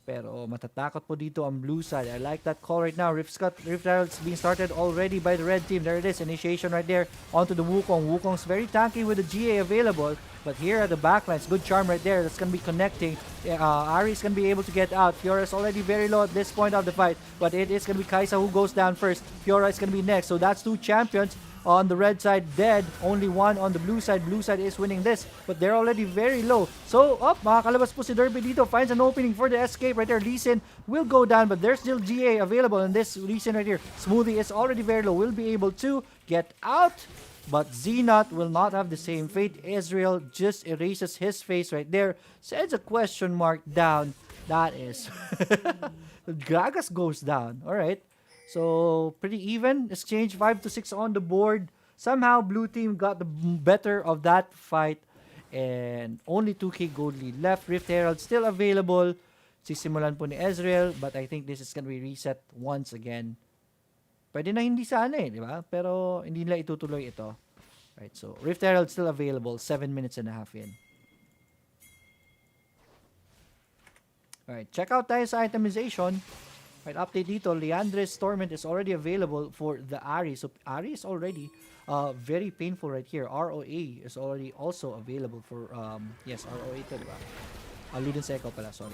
Pero matatakot po dito ang blue side. I like that call right now. Rift Herald is being started already by the red team. There it is. Initiation right there onto the Wukong. Wukong's very tanky with the GA available. But here at the backlines, good charm right there. That's going to be connecting. Ari's going to be able to get out. Fiora is already very low at this point of the fight. But it is going to be Kaisa who goes down first. Fiora is going to be next. So that's 2 champions. On the red side, dead. Only 1 on the blue side. Blue side is winning this. But they're already very low. So, makakalabas po si Derby dito. Finds an opening for the escape right there. Lee Sin will go down. But there's still GA available. And this Lee Sin right here. Smoothie is already very low. Will be able to get out. But Zenat will not have the same fate. Ezreal just erases his face right there. Sends a question mark down. That is. Gragas goes down. Alright. So, pretty even. Exchange 5-6 on the board. Somehow, blue team got the better of that fight. And only 2k gold lead left. Rift Herald still available. Sisimulan po ni Ezreal. But I think this is gonna be reset once again. Pwede na hindi sana di ba? Pero hindi nila itutuloy ito. Right, so Rift Herald still available. 7 minutes and a half in. Alright, check out tayo sa itemization. Right, update dito, Liandris Torment is already available for the Ari. So, Ari is already very painful right here. ROA is already also available for, yes, ROA ito, di ba? Ludens Echo pala, sorry.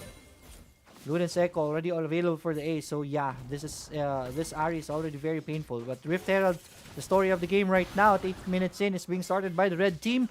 Ludens Echo already available for the A. So, yeah, this Ari is already very painful. But Rift Herald, the story of the game right now at 8 minutes in is being started by the red team.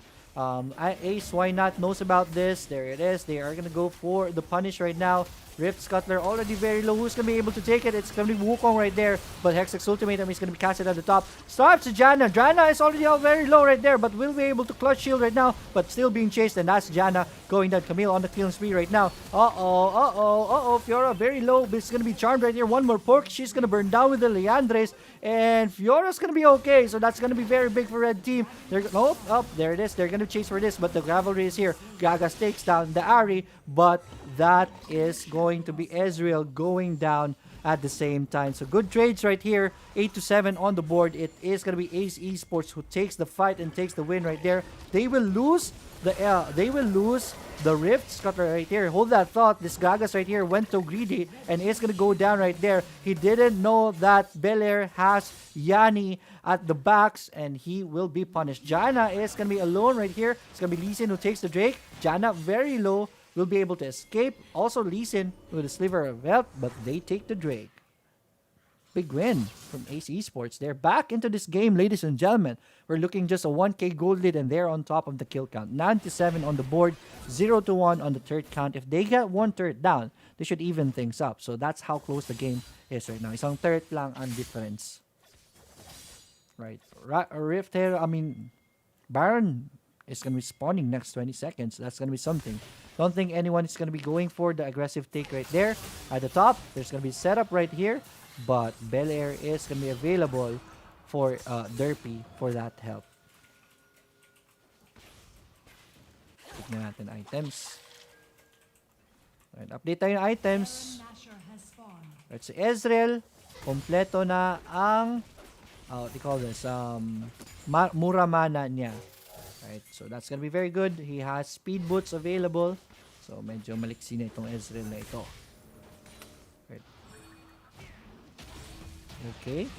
Ace, why not, knows about this. There it is. They are going to go for the punish right now. Rift Scuttler already very low. Who's going to be able to take it? It's going to be Wukong right there. But Hexax Ultimatum is going to be casted at the top. Starts to Janna. Janna is already out very low right there. But will be able to clutch shield right now. But still being chased. And that's Janna going down. Camille on the killing spree right now. Fiora very low. But it's going to be charmed right here. One more poke. She's going to burn down with the Liandres. And Fiora's going to be okay. So that's going to be very big for red team. There it is. They're going to chase for this. But the cavalry is here. Gragas takes down the Ari. But that is going to be Ezreal going down at the same time. So good trades right here. 8-7 on the board. It is going to be Ace Esports who takes the fight and takes the win right there. They will lose the Rift Scuttler right here. Hold that thought. This Gragas right here went too greedy and is going to go down right there. He didn't know that Belair has Yanni at the backs and he will be punished. Janna is going to be alone right here. It's going to be Lee Sin who takes the Drake. Janna very low. Will be able to escape. Also Lee Sin with a sliver of health, but they take the Drake. Big win from Ace Esports. They're back into this game, ladies and gentlemen. We're looking just a 1k gold lead and they're on top of the kill count. 97 on the board, 0-1 on the third count. If they get one turret down, they should even things up. So that's how close the game is right now. Isang turret lang ang difference. Right. Rift here, Baron is going to be spawning next 20 seconds. That's going to be something. Don't think anyone is going to be going for the aggressive take right there. At the top, there's going to be setup right here. But Belair is going to be available for Derpy for that help. Tignan natin items. Right, update tayo ng items. Right, si Ezreal, kompleto na ang what do you call this? Mura mana niya. Right, so that's gonna be very good. He has speed boots available. So medyo maliksi na itong Ezreal na ito. Right. Okay.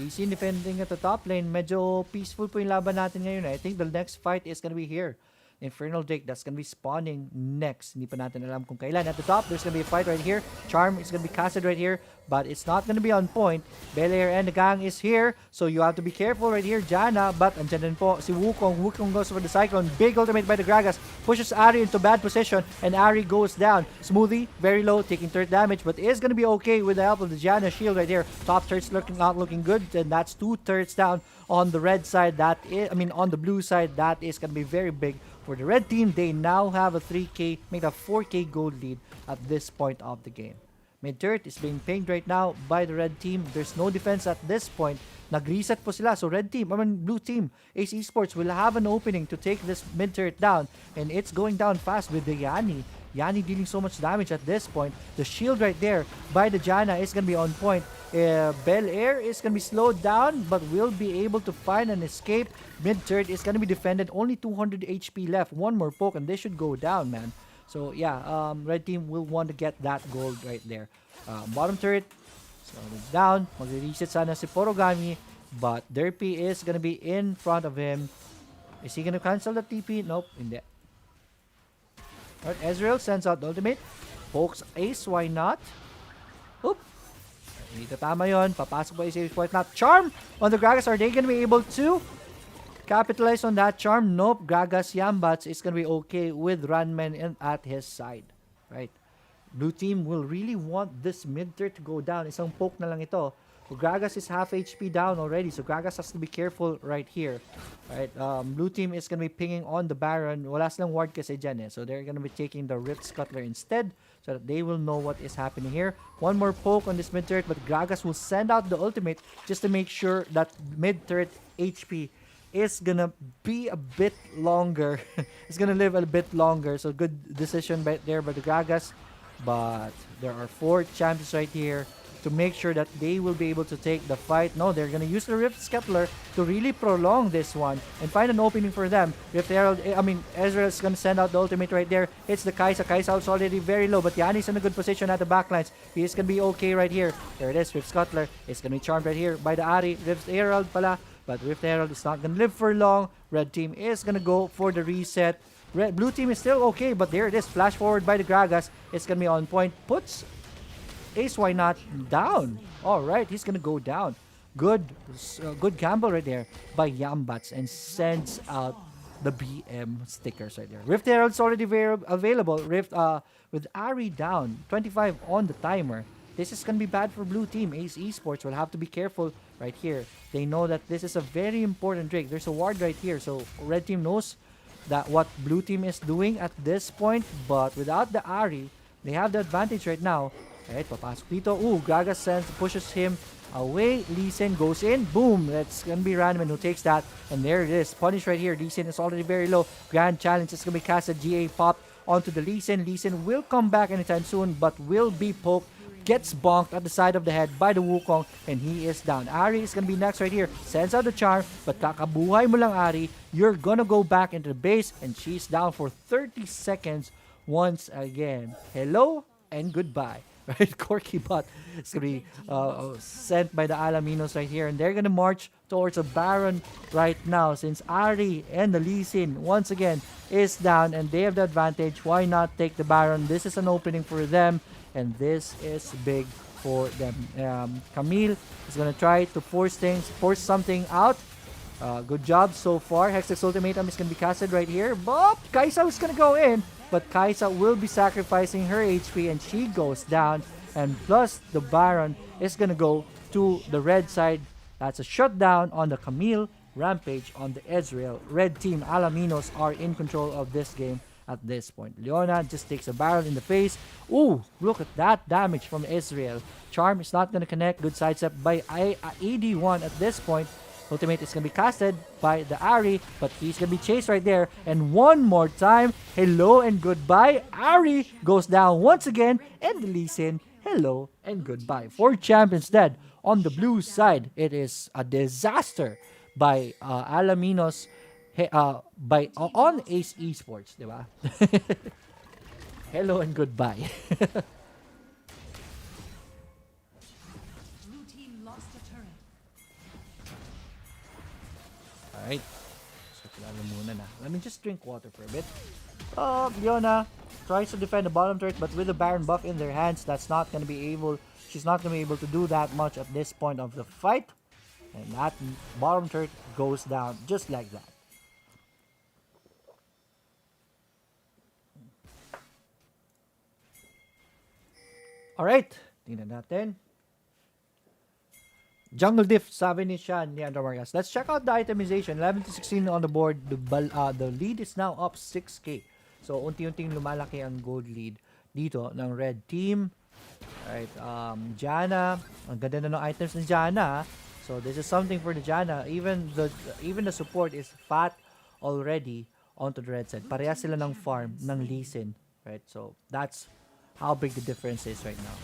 Easy defending at the top lane. Medyo peaceful po yung laban natin ngayon. I think the next fight is gonna be here. Infernal Drake, that's gonna be spawning next. Hindi pa natin alam kung kailan. At the top, there's gonna be a fight right here. Charm is gonna be casted right here, but it's not gonna be on point. Belair and the gang is here, so you have to be careful right here. Janna, but andyan din po si Wukong. Wukong goes for the Cyclone. Big ultimate by the Gragas. Pushes Ahri into bad position, and Ahri goes down. Smoothie, very low, taking third damage, but is gonna be okay with the help of the Janna shield right here. Top turrets not looking good, and that's 2 turrets down on the red side. On the blue side, that is gonna be very big. For the red team, they now have a 3k, make a 4k gold lead at this point of the game. Mid turret is being pinged right now by the red team. There's no defense at this point. Nag-reset po sila. So blue team, Ace Esports will have an opening to take this mid turret down. And it's going down fast with the Yanni. Yanni dealing so much damage at this point. The shield right there by the Janna is going to be on point. Belair is going to be slowed down but will be able to find an escape. Mid turret is going to be defended. Only 200 HP left. One more poke and they should go down, man. So yeah, red team will want to get that gold right there. Bottom turret is going to be down. Mag-reset sana si Porogami, but Derpy is going to be in front of him. Is he going to cancel the TP? Nope, hindi. Alright, Ezreal sends out the ultimate. Pokes Ace, why not? Oop. Hindi tama yun. Papasok pa Ace, why not? Charm on the Gragas. Are they going to be able to capitalize on that charm? Nope. Gragas Yambats is going to be okay with Runman at his side. Right. Blue team will really want this mid turret to go down. Isang poke na lang ito. So Gragas is half HP down already. So Gragas has to be careful right here. Right. Blue team is going to be pinging on the Baron. Wala silang ward kasi dyan eh. So they're going to be taking the Rift Scuttler instead. So that they will know what is happening here. One more poke on this mid turret. But Gragas will send out the ultimate just to make sure that mid turret HP is gonna be a bit longer. It's gonna live a bit longer. So good decision by the Gragas. But there are 4 champions right here to make sure that they will be able to take the fight. No, they're gonna use the Rift Scuttler to really prolong this one and find an opening for them. Rift Herald, Ezreal is gonna send out the ultimate right there. It's the Kai'Sa. Kai'Sa is already very low, but Yanni's in a good position at the backlines. He is gonna be okay right here. There it is, Rift Scuttler. It's gonna be charmed right here by the Ahri. Rift Herald pala. But Rift Herald is not going to live for long. Red team is going to go for the reset. Blue team is still okay, but there it is. Flash forward by the Gragas. It's going to be on point. Puts Ace, why not, down. Alright, he's going to go down. Good gamble right there by Yambats and sends out the BM stickers right there. Rift Herald's already very available. Rift with Ahri down. 25 on the timer. This is going to be bad for blue team. Ace Esports will have to be careful right here. They know that this is a very important Drake. There's a ward right here. So red team knows that what blue team is doing at this point. But without the Ahri, they have the advantage right now. Alright, papasok dito. Ooh, Gragas pushes him away. Lee Sin goes in. Boom. That's going to be Ranman who takes that. And there it is. Punish right here. Lee Sin is already very low. Grand challenge is going to be casted. GA popped onto the Lee Sin. Lee Sin will come back anytime soon, but will be poked gets bonked at the side of the head by the Wukong, and he is down. Ari is gonna be next right here. Sends out the charm, but kakabuhay mo lang, Ari. You're gonna go back into the base, and she's down for 30 seconds once again. Hello and goodbye. Right, Corky Bot is gonna be sent by the Alaminos right here, and they're gonna march towards a Baron right now since Ari and the Lee Sin once again is down and they have the advantage. Why not take the Baron? This is an opening for them, and this is big for them. Camille is gonna try to force something out. Good job so far. Hextech's ultimatum is gonna be casted right here, but Kaisa is gonna go in. But Kaisa will be sacrificing her HP and she goes down. And plus the Baron is gonna go to the red side. That's a shutdown on the Camille. Rampage on the Ezreal. Red team Alaminos are in control of this game at this point. Leona just takes a Baron in the face. Ooh, look at that damage from Ezreal. Charm is not gonna connect. Good sidestep by AD1 at this point. Ultimate is going to be casted by the Ari, but he's going to be chased right there. And one more time, hello and goodbye. Ari goes down once again, and the Lee Sin, hello and goodbye. 4 champions dead. On the blue side, it is a disaster by Alaminos on Ace Esports, di ba? Hello and goodbye. Alright. So, lalo muna na. Let me just drink water for a bit. Leona tries to defend the bottom turret, but with the Baron buff in their hands, she's not going to be able to do that much at this point of the fight. And that bottom turret goes down just like that. Alright. Tingnan natin. Jungle Diff, sabi ni Sean, ni Andrew Margas. Let's check out the itemization. 11 to 16 on the board. The lead is now up 6k. So, unti-unting lumalaki ang gold lead dito ng red team. Alright, Janna. Ang ganda na ng items ng Janna. So, this is something for the Janna. Even the support is fat already onto the red side. Parehas sila ng farm ng Lee Sin. Right? So, that's how big the difference is right now.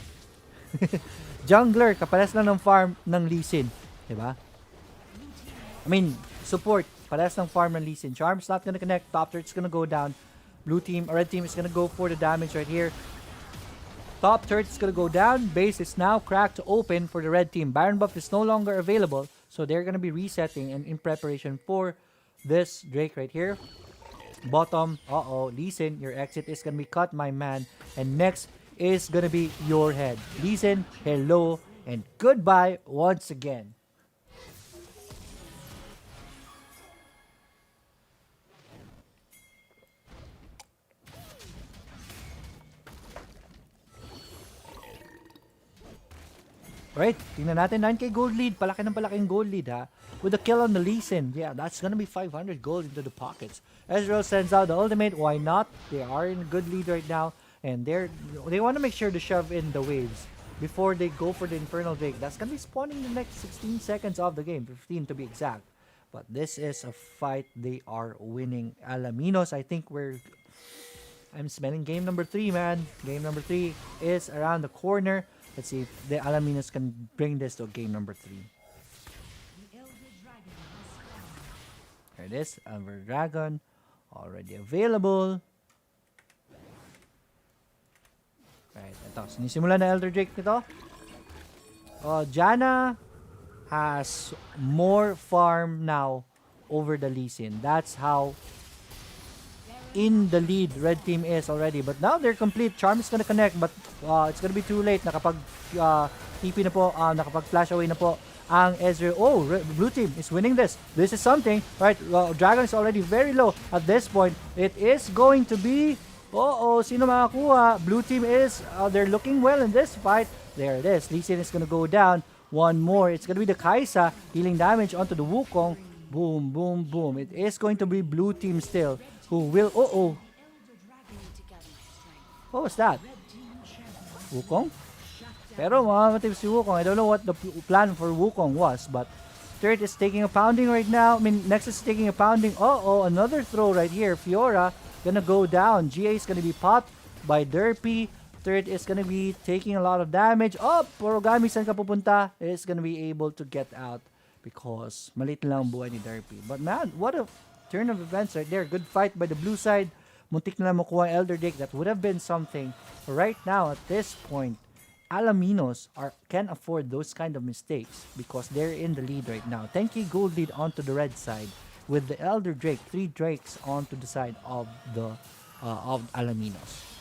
Jungler, kapares lang ng farm ng Lee Sin. Diba? I mean, support, pares ng farm ng Lee Sin. Charm's not gonna connect. Top turret's gonna go down. Red team is gonna go for the damage right here. Top turret's gonna go down. Base is now cracked open for the red team. Baron buff is no longer available. So they're gonna be resetting and in preparation for this Drake right here. Bottom, Lee Sin, your exit is gonna be cut, my man. And next is gonna be your head. Lee Sin, hello and goodbye once again. Right, tingnan natin 9k gold lead, palaki ng palaking gold lead ha. With a kill on the Lee Sin, yeah, that's gonna be 500 gold into the pockets. Ezreal sends out the ultimate, why not? They are in a good lead right now. And they want to make sure to shove in the waves before they go for the Infernal Drake. That's going to be spawning the next 16 seconds of the game, 15 to be exact. But this is a fight they are winning. Alaminos, I think I'm smelling game number 3, man. Game number 3 is around the corner. Let's see if the Alaminos can bring this to game number 3. There it is, Elder Dragon, already available. Right, ito. Sinisimula na Elder Drake nito. Janna has more farm now over the Lee Sin. That's how in the lead red team is already. But now they're complete. Charm is gonna connect, but it's gonna be too late. Nakapag TP na po, nakapag flash away na po ang Ezreal. Oh, blue team is winning this. This is something. Right, Dragon is already very low at this point. It is going to be... sino makakuha? Blue team is, they're looking well in this fight. There it is. Lee Sin is gonna go down. One more. It's gonna be the Kaisa dealing damage onto the Wukong. Boom, boom, boom. It is going to be blue team still who will... What was that? Wukong? Pero mamamatib si Wukong. I don't know what the plan for Wukong was, but Third is taking a pounding right now. I mean, Nexus is taking a pounding. Another throw right here. Fiora gonna go down. GA is gonna be popped by Derpy. turret is gonna be taking a lot of damage. Oh, Porogami, saan ka pupunta? Is gonna be able to get out because malit lang ang buhay ni Derpy. But man, what a turn of events right there. Good fight by the blue side. Muntik na lang makuha ang Elder Drake. That would have been something. Right now, at this point, Alaminos can afford those kind of mistakes because they're in the lead right now. 10k gold lead onto the red side with the Elder Drake, 3 Drakes onto the side of the of Alaminos.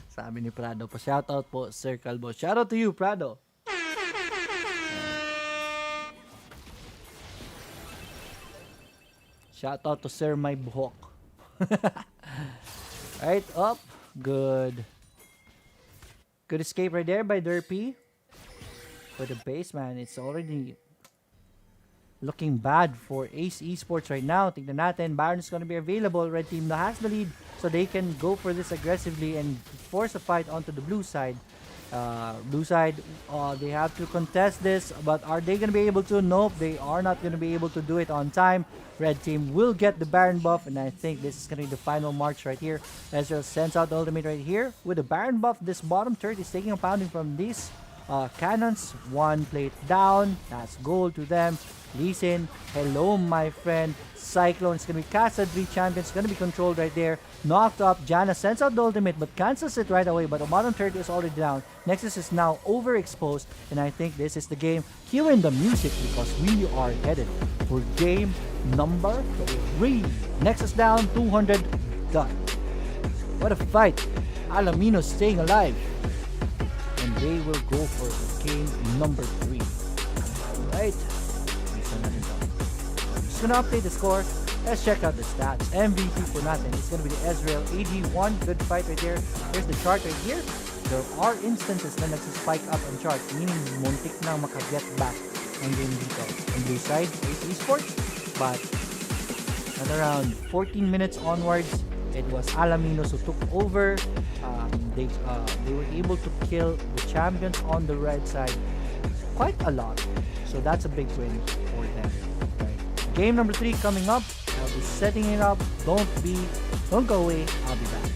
Sabi ni Prado po, shoutout po Sir Calvo. Shoutout to you, Prado. Shoutout to Sir My Buhok. Right, up. Good. Good escape right there by Derpy. For the base, man, it's already looking bad for Ace Esports right now. Tignan natin, Baron is going to be available. Red team na has the lead, so they can go for this aggressively and force a fight onto the blue side. Blue side, they have to contest this, but are they going to be able to? Nope, they are not going to be able to do it on time. Red team will get the Baron buff, and I think this is going to be the final march right here. Ezreal sends out the ultimate right here. With the Baron buff, this bottom turret is taking a pounding from these cannons. One plate down, that's gold to them. Lee Sin, hello my friend. Cyclone is going to be cast at 3 champions, going to be controlled right there. Knocked up, Janna sends out the ultimate but cancels it right away, but the bottom turret is already down. Nexus is now overexposed, and I think this is the game. Cue in the music because we are headed for game number 3. Nexus down, 200 done. What a fight. Alaminos staying alive, and they will go for game number 3. Alright. Just gonna update the score. Let's check out the stats. MVP for natin is gonna be the Ezreal AD1. Good fight right there. Here's the chart right here. There are instances na nagsispike up ang chart, meaning muntik na makaget back ang game dito. On blue side, Ace Esports, but at around 14 minutes onwards, it was Alaminos who took over. They were able to kill the champions on the red side quite a lot. So that's a big win for them. Right. Game number 3 coming up. I'll be setting it up. Don't go away. I'll be back.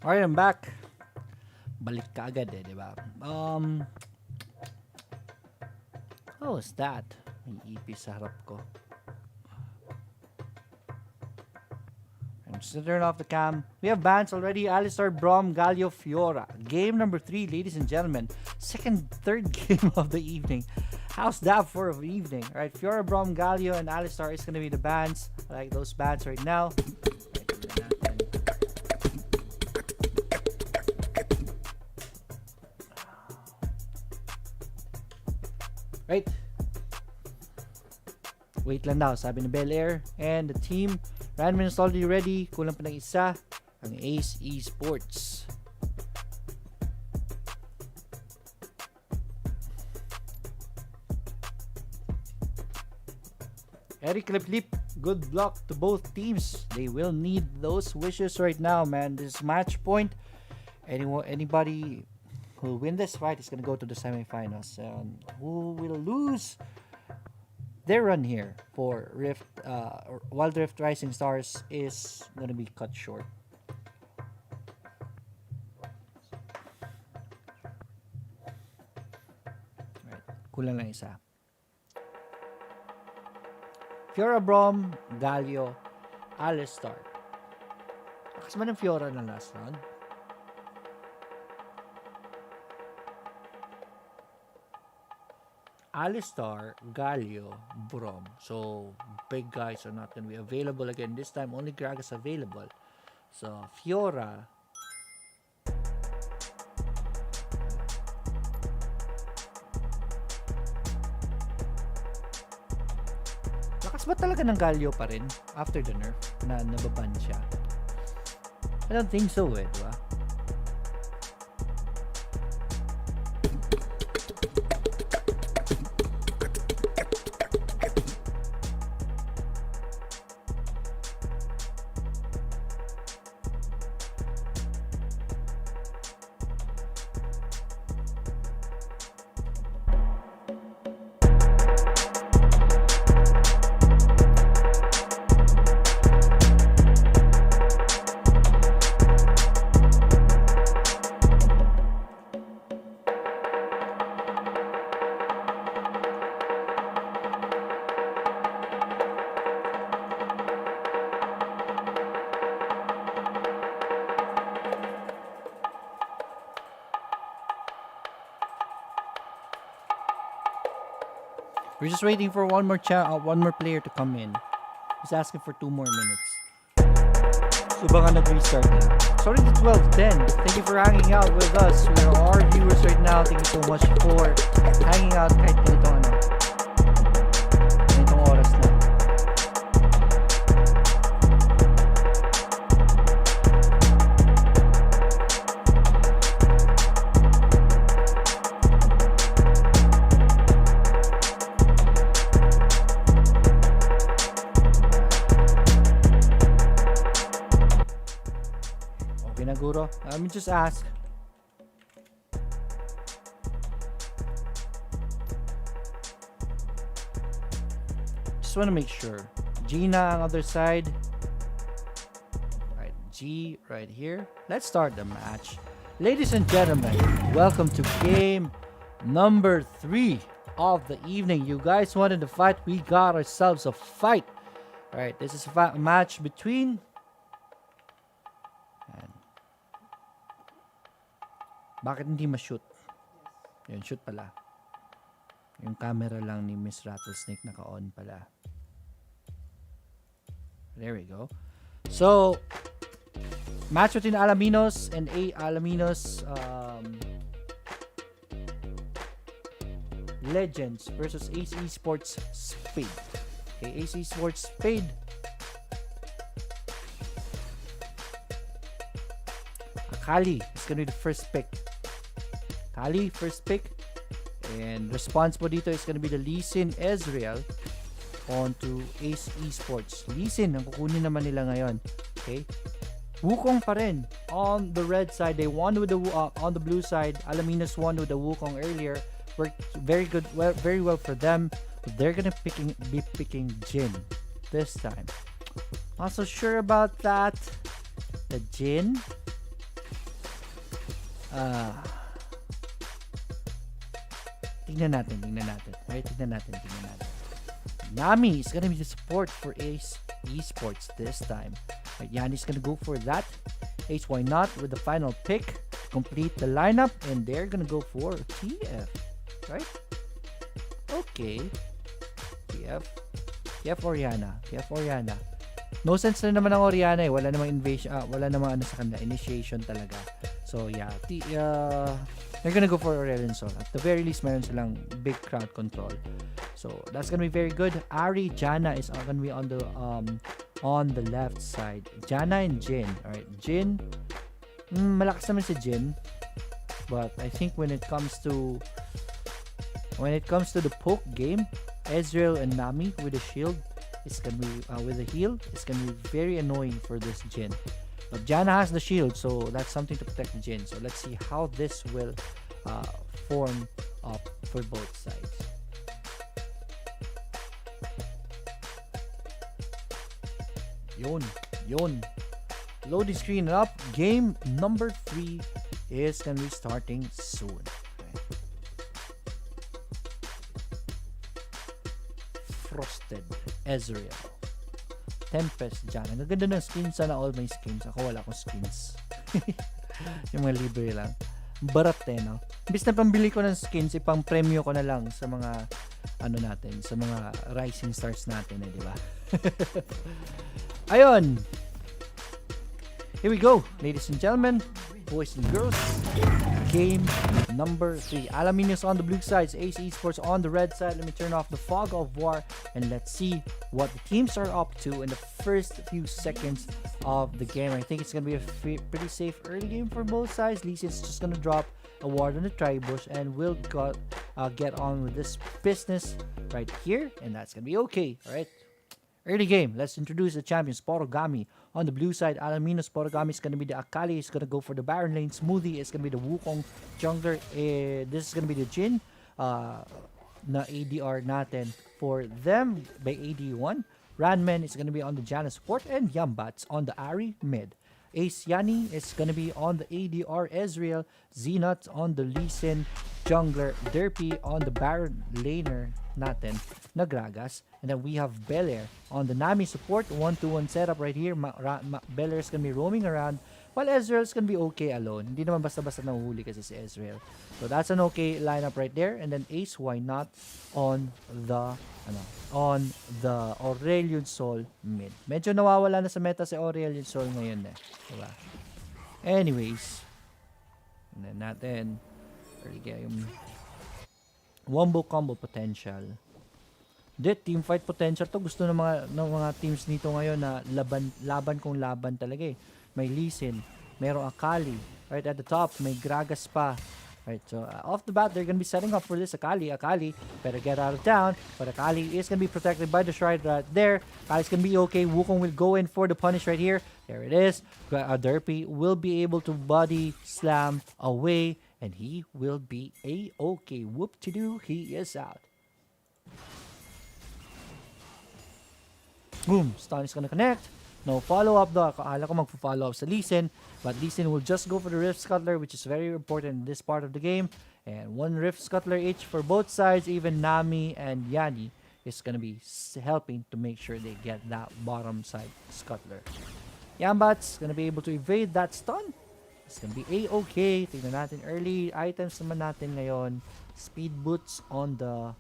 Alright, I'm back. Balik ka agad di ba? How is that? May EP sa harap ko. I'm just gonna turn off the cam. We have bans already. Alistar, Brom, Galio, Fiora. Game number 3, ladies and gentlemen. Third game of the evening. how's that for an evening? Alright, Fiora, Brom, Galio, and Alistar is gonna be the bans. I like those bans right now. Right. Wait lang daw, sabi ni Bel Air. And the team, Ranman is already ready. Kulang pa ng isa, ang Ace Esports. Eric Lip, good luck to both teams. They will need those wishes right now, man. This match point. Anybody who will win this fight is gonna go to the semifinals. And who will lose their run here for Wild Rift Rising Stars is gonna be cut short. Right. Kulang lang isa. Fiora, Brom, Galio, Alistar. Lakas man ng Fiora na last round. Alistar, Galio, Brom. So, big guys are not going to be available again. This time, only Gragas available. So, Fiora. Lakas ba talaga ng Galio pa rin after the nerf na nababan siya? I don't think so eh, diba? We're just waiting for one more player to come in. He's asking for 2 more minutes. So baka nag-restart na. Sorry to 12:10. Thank you for hanging out with us. We are our viewers right now. Thank you so much for hanging out kahit ganitong oras na. Guro, let me just ask. Just want to make sure. Gina on other side. Right, G right here. Let's start the match. Ladies and gentlemen, welcome to game number 3 of the evening. You guys wanted to fight. We got ourselves a fight. Alright, this is a match between bakit hindi ma-shoot? Yun, shoot pala. Yung camera lang ni Miss Rattlesnake naka-on pala. There we go. So, match between Alaminos and Alaminos Legends versus Esports Spade. Okay, Esports Spade. Kali is gonna be the first pick. Kali, first pick. And response po dito is gonna be the Lee Sin Ezreal onto Ace Esports. Lee Sin ang kukunin naman nila ngayon. Okay? Wukong pa rin. On the red side, they won with the on the blue side. Alaminos won with the Wukong earlier. Worked very good, very well for them. But they're gonna be picking Jin this time. Not so sure about that. The Jin. Tingnan natin. Right? Tingnan natin. Nami is gonna be the support for Ace Esports this time. Right, Yanni's gonna go for that. Ace, why not? With the final pick, complete the lineup, and they're gonna go for TF. Right? Okay. TF Oriana. No sense na naman ang Oriana eh. Wala namang invasion, wala namang ano sa kanila, initiation talaga. So yeah, they're gonna go for Aurelion Sol. At the very least, meron silang big crowd control. So that's gonna be very good. Ari, Janna is gonna be on the left side. Janna and Jin. Alright, Jin. Malakas naman si Jin. But I think when it comes to the poke game, Ezreal and Nami with a shield, it's gonna be with a heal. It's gonna be very annoying for this Jin. But Janna has the shield, so that's something to protect the Jin. So let's see how this will form up for both sides. Yon. Load the screen up. Game number 3 is gonna be starting soon. Okay. Frosted Ezreal, Tempest dyan. Ang ganda ng skins. Sana all my skins. Ako wala akong skins. Yung mga libre lang. Barat eh, no? Imbis na pambili ko ng skins, ipang premyo ko na lang sa mga natin, sa mga rising stars natin eh, di ba? Ayun. Here we go, ladies and gentlemen, boys and girls. Game number 3. Alaminos on the blue side, Ace Esports on the red side. Let me turn off the fog of war and let's see what the teams are up to in the first few seconds of the game. I think it's going to be a pretty safe early game for both sides. Lee Sin's just going to drop a ward on the tribush and we'll get on with this business right here, and that's going to be okay. All right. Early game, let's introduce the champions. Porogami on the blue side. Alaminos, Porogami is going to be the Akali. He's going to go for the Baron lane. Smoothie is going to be the Wukong jungler. This is going to be the Jin na ADR natin for them by AD1. Ranman is going to be on the Janna support. And Yambats on the Ari mid. Ace Yani is going to be on the ADR Ezreal. Zenot on the Lee Sin jungler. Derpy on the Baron laner natin na Gragas. And then we have Belair on the Nami support. 1-2-1 setup right here. Belair is gonna be roaming around while Ezreal is gonna be okay alone. Hindi naman basta-basta nahuhuli kasi si Ezreal. So that's an okay lineup right there. And then Ace, why not on the Aurelion Sol mid. Medyo nawawala na sa meta si Aurelion Sol ngayon eh. Diba? Anyways. And then natin early game. Wombo combo potential. Team fight potential to. Gusto ng mga teams nito ngayon na laban talaga eh. May Lee Sin, merong Akali. Right at the top, may Gragas pa. Right, so off the bat, they're gonna be setting up for this Akali. Akali better get out of town, but Akali is gonna be protected by the Shrine right there. Akali's gonna be okay. Wukong will go in for the punish right here. There it is. Derpy will be able to body slam away, and he will be a-okay. Whoop-de-doo, he is out. Boom, stun is gonna connect. No follow-up though. Akala ko magpo-follow up sa Lee Sin, but Lee Sin will just go for the Rift Scuttler, which is very important in this part of the game. And one Rift Scuttler each for both sides. Even Nami and Yani is gonna be helping to make sure they get that bottom side Scuttler. Yambat's gonna be able to evade that stun. It's gonna be a-okay. Tingnan natin early items naman natin ngayon. Speed boots on the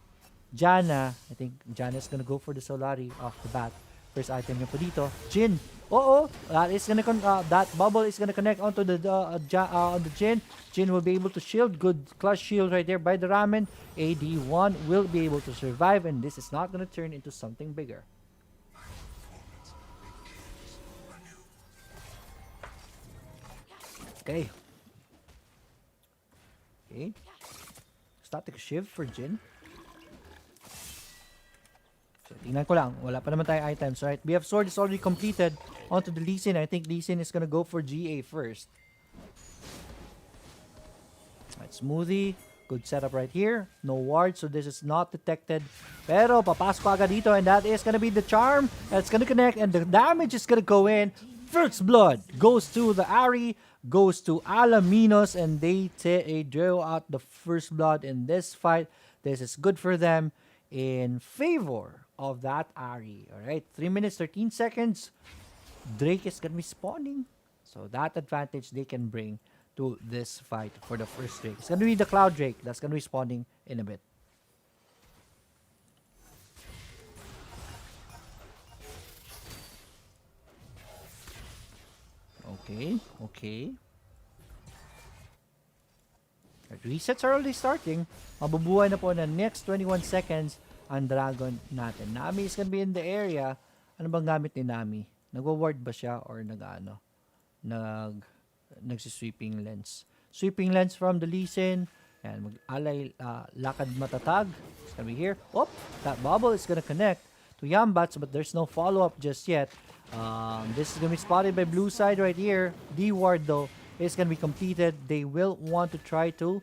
Janna. I think Janna is gonna go for the Solari off the bat. First item niya po dito. Jin. That bubble is gonna connect onto the on the Jin. Jin will be able to shield. Good clutch shield right there by the Ramen. AD1 will be able to survive, and this is not gonna turn into something bigger. Okay. Static shiv for Jin. So, tingnan ko lang. Wala pa naman tayong items, right? We have sword is already completed onto the Lee Sin. I think Lee Sin is gonna go for GA first. Right, Smoothie. Good setup right here. No ward, so this is not detected. Pero, papasok agad dito, and that is gonna be the charm. That's gonna connect, and the damage is gonna go in. First blood goes to the Ari, goes to Alaminos, and they draw out the first blood in this fight. This is good for them in favor of that Ari. Alright, 3 minutes, 13 seconds. Drake is gonna be spawning. So that advantage they can bring to this fight for the first Drake. It's gonna be the Cloud Drake that's gonna be spawning in a bit. Okay, okay. Resets are already starting. Mabubuhay na po na next 21 seconds ang dragon natin. Nami is gonna be in the area. Ano bang gamit ni Nami? Nagwa-ward ba siya or nag-ano? Nagsi-sweeping lens. Sweeping lens from the Lee Sin. And mag-alay, lakad matatag. It's gonna be here. Oh, that bubble is gonna connect to Yambats, but there's no follow-up just yet. This is gonna be spotted by blue side right here. D-ward though is gonna be completed. They will want to try to.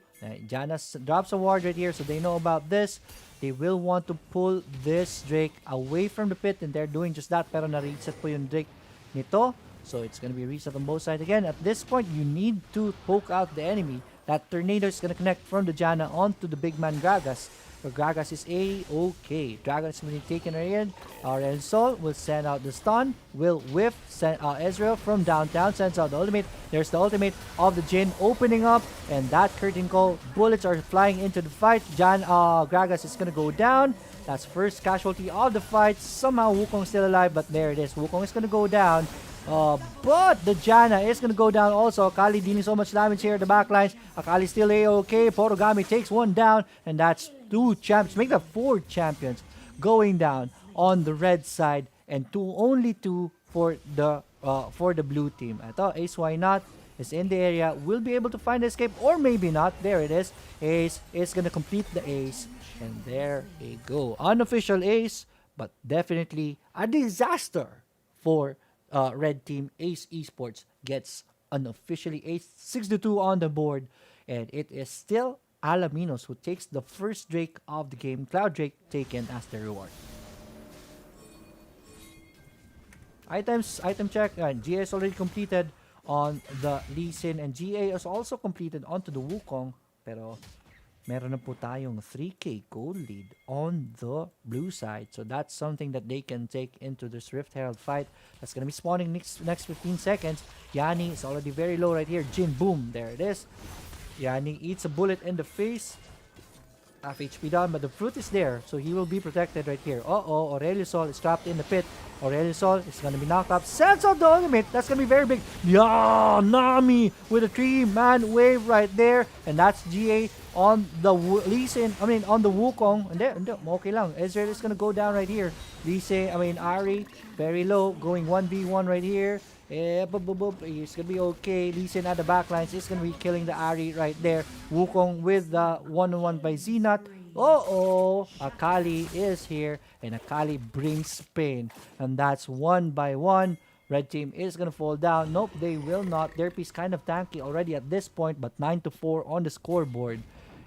Janus drops a ward right here, so they know about this. They will want to pull this Drake away from the pit, and they're doing just that. Pero na-reset po yung Drake nito. So it's gonna be reset on both sides again. At this point, you need to poke out the enemy. That tornado is gonna connect from the Janna onto the big man Gragas. But Gragas is A-okay. Dragon is being taken right in. Our Sol will send out the stun. Will whiff. Send Ezreal from downtown. Sends out the ultimate. There's the ultimate of the Jhin opening up. And that curtain call. Bullets are flying into the fight. Gragas is gonna go down. That's first casualty of the fight. Somehow Wukong still alive. But there it is. Wukong is gonna go down. But the Janna is gonna go down also. Akali dealing so much damage here at the backlines. Akali still A-okay. Porogami takes one down. And that's 2 champions. Make that 4 champions going down on the red side. And only 2 for the blue team. Ito, Ace, why not? Is in the area. Will be able to find the escape. Or maybe not. There it is. Ace is gonna complete the Ace. And there they go. Unofficial Ace. But definitely a disaster for red team. Ace Esports gets unofficially Ace 6-2 on the board, and it is still Alaminos who takes the first Drake of the game. Cloud Drake taken as the reward. Item check. GA is already completed on the Lee Sin, and GA is also completed onto the Wukong. Pero meron na po tayong 3k gold lead on the blue side. So that's something that they can take into this Rift Herald fight. That's going to be spawning next 15 seconds. Yanni is already very low right here. Jhin, boom, there it is. Yanni eats a bullet in the face. Half HP down, but the fruit is there. So he will be protected right here. Uh-oh, Aureliusol is trapped in the pit. Aureliusol is going to be knocked up. Sends out the ultimate. That's going to be very big. Yeah, Nami with a 3-man wave right there. And that's GA on the Lee Sin, on the Wukong. And there, okay lang. Ezreal is gonna go down right here. Lee Sin, Ari, very low, going 1v1 right here. He's gonna be okay. Lee Sin at the backlines is gonna be killing the Ari right there. Wukong with the 1-on-1 by Zenat. Akali is here, and Akali brings pain. And that's 1-by-1. Red team is gonna fall down. Nope, they will not. Their piece kind of tanky already at this point, but 9-4 on the scoreboard.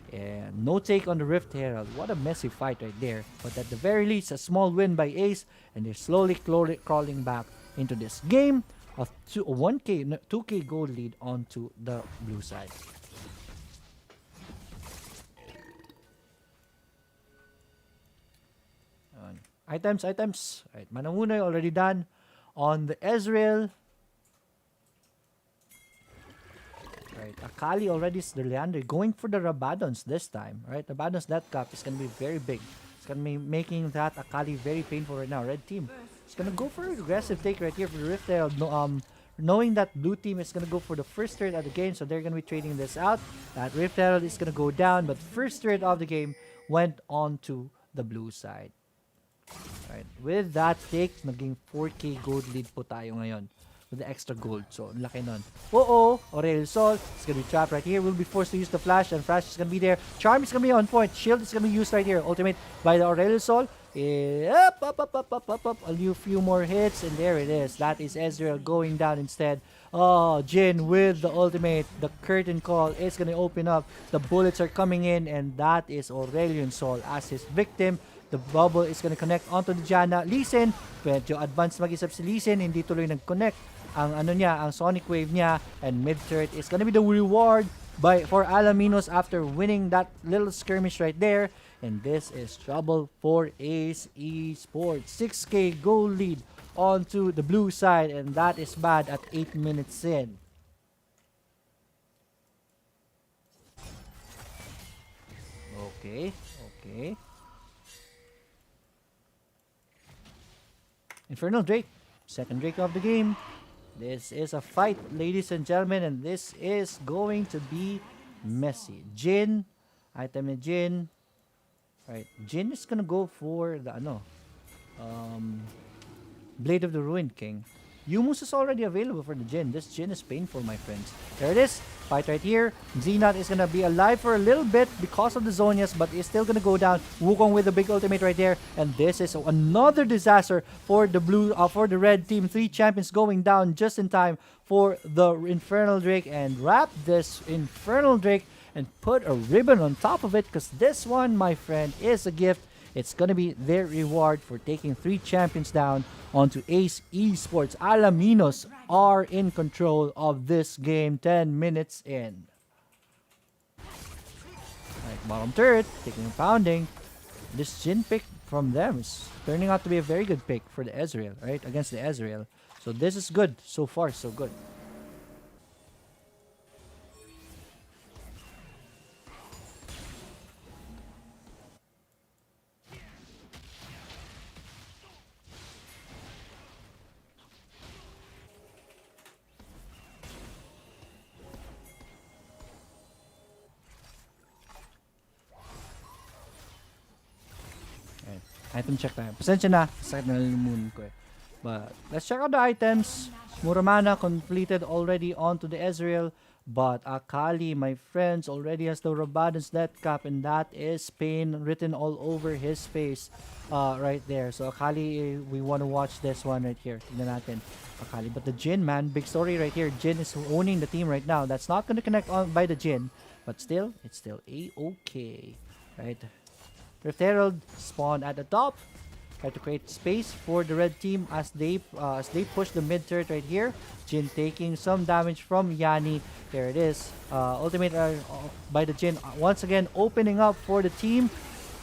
And no take on the Rift Herald. What a messy fight right there. But at the very least, a small win by Ace, and they're slowly crawling back into this game. A 2k gold lead onto the blue side. Items. Right, Manangunay already done on the Ezreal. Right, Akali already is the Leander going for the Rabadons this time. Right, Rabadons that cap is gonna be very big. It's gonna be making that Akali very painful right now. Red team is gonna go for an aggressive take right here for the Rift Herald. Knowing that blue team is gonna go for the first turret of the game, so they're gonna be trading this out. That Rift Herald is gonna go down, but first turret of the game went on to the blue side. Right, with that take, naging 4k gold lead po tayo ngayon. With the extra gold. So, laki nun. Aureliusol is gonna be trapped right here. Will be forced to use the flash, and flash is gonna be there. Charm is gonna be on point. Shield is gonna be used right here. Ultimate by the Aureliusol. A few more hits, and there it is. That is Ezreal going down instead. Jhin with the ultimate. The curtain call is gonna open up. The bullets are coming in, and that is Aureliusol as his victim. The bubble is gonna connect onto the Janna. Lee Sin, medyo advanced mag-isip si Lee Sin, hindi tuloy nag-connect ang Sonic Wave niya, and mid-turret is gonna be the reward for Alaminos after winning that little skirmish right there. And this is trouble for Ace Esports. 6k gold lead onto the blue side, and that is bad at 8 minutes in. Okay. Infernal Drake, second Drake of the game. This is a fight, ladies and gentlemen, and this is going to be messy. Jin, item ni Jin. Right, Jin is gonna go for the Blade of the Ruined King. Yumus is already available for the Jin. This Jin is painful, my friends. There it is. Fight right here. Zenat is gonna be alive for a little bit because of the Zonias, but is still gonna go down. Wukong with the big ultimate right there, and this is another disaster for the the red team. 3 champions going down just in time for the Infernal Drake, and wrap this Infernal Drake and put a ribbon on top of it, because this one, my friend, is a gift. It's gonna be their reward for taking 3 champions down onto Ace Esports. Alaminos are in control of this game 10 minutes in. Right, bottom turret, taking a pounding. This Jin pick from them is turning out to be a very good pick for the Ezreal, right? Against the Ezreal. So this is good. So far, so good. Item check tayo. Pasensya na, sakit na nalimunan ko eh. But let's check out the items. Muramana completed already onto the Ezreal. But Akali, my friends, already has the Rabadon's Death Cap, and that is pain written all over his face right there. So Akali, we want to watch this one right here. Tignan natin. Akali. But the Jin, man, big story right here. Jin is owning the team right now. That's not going to connect on by the Jin. But still, it's still A-okay. Right? Rift Herald spawned at the top. Try to create space for the red team as they push the mid turret right here. Jin taking some damage from Yanni. There it is. Ultimate by the Jin. Once again, opening up for the team.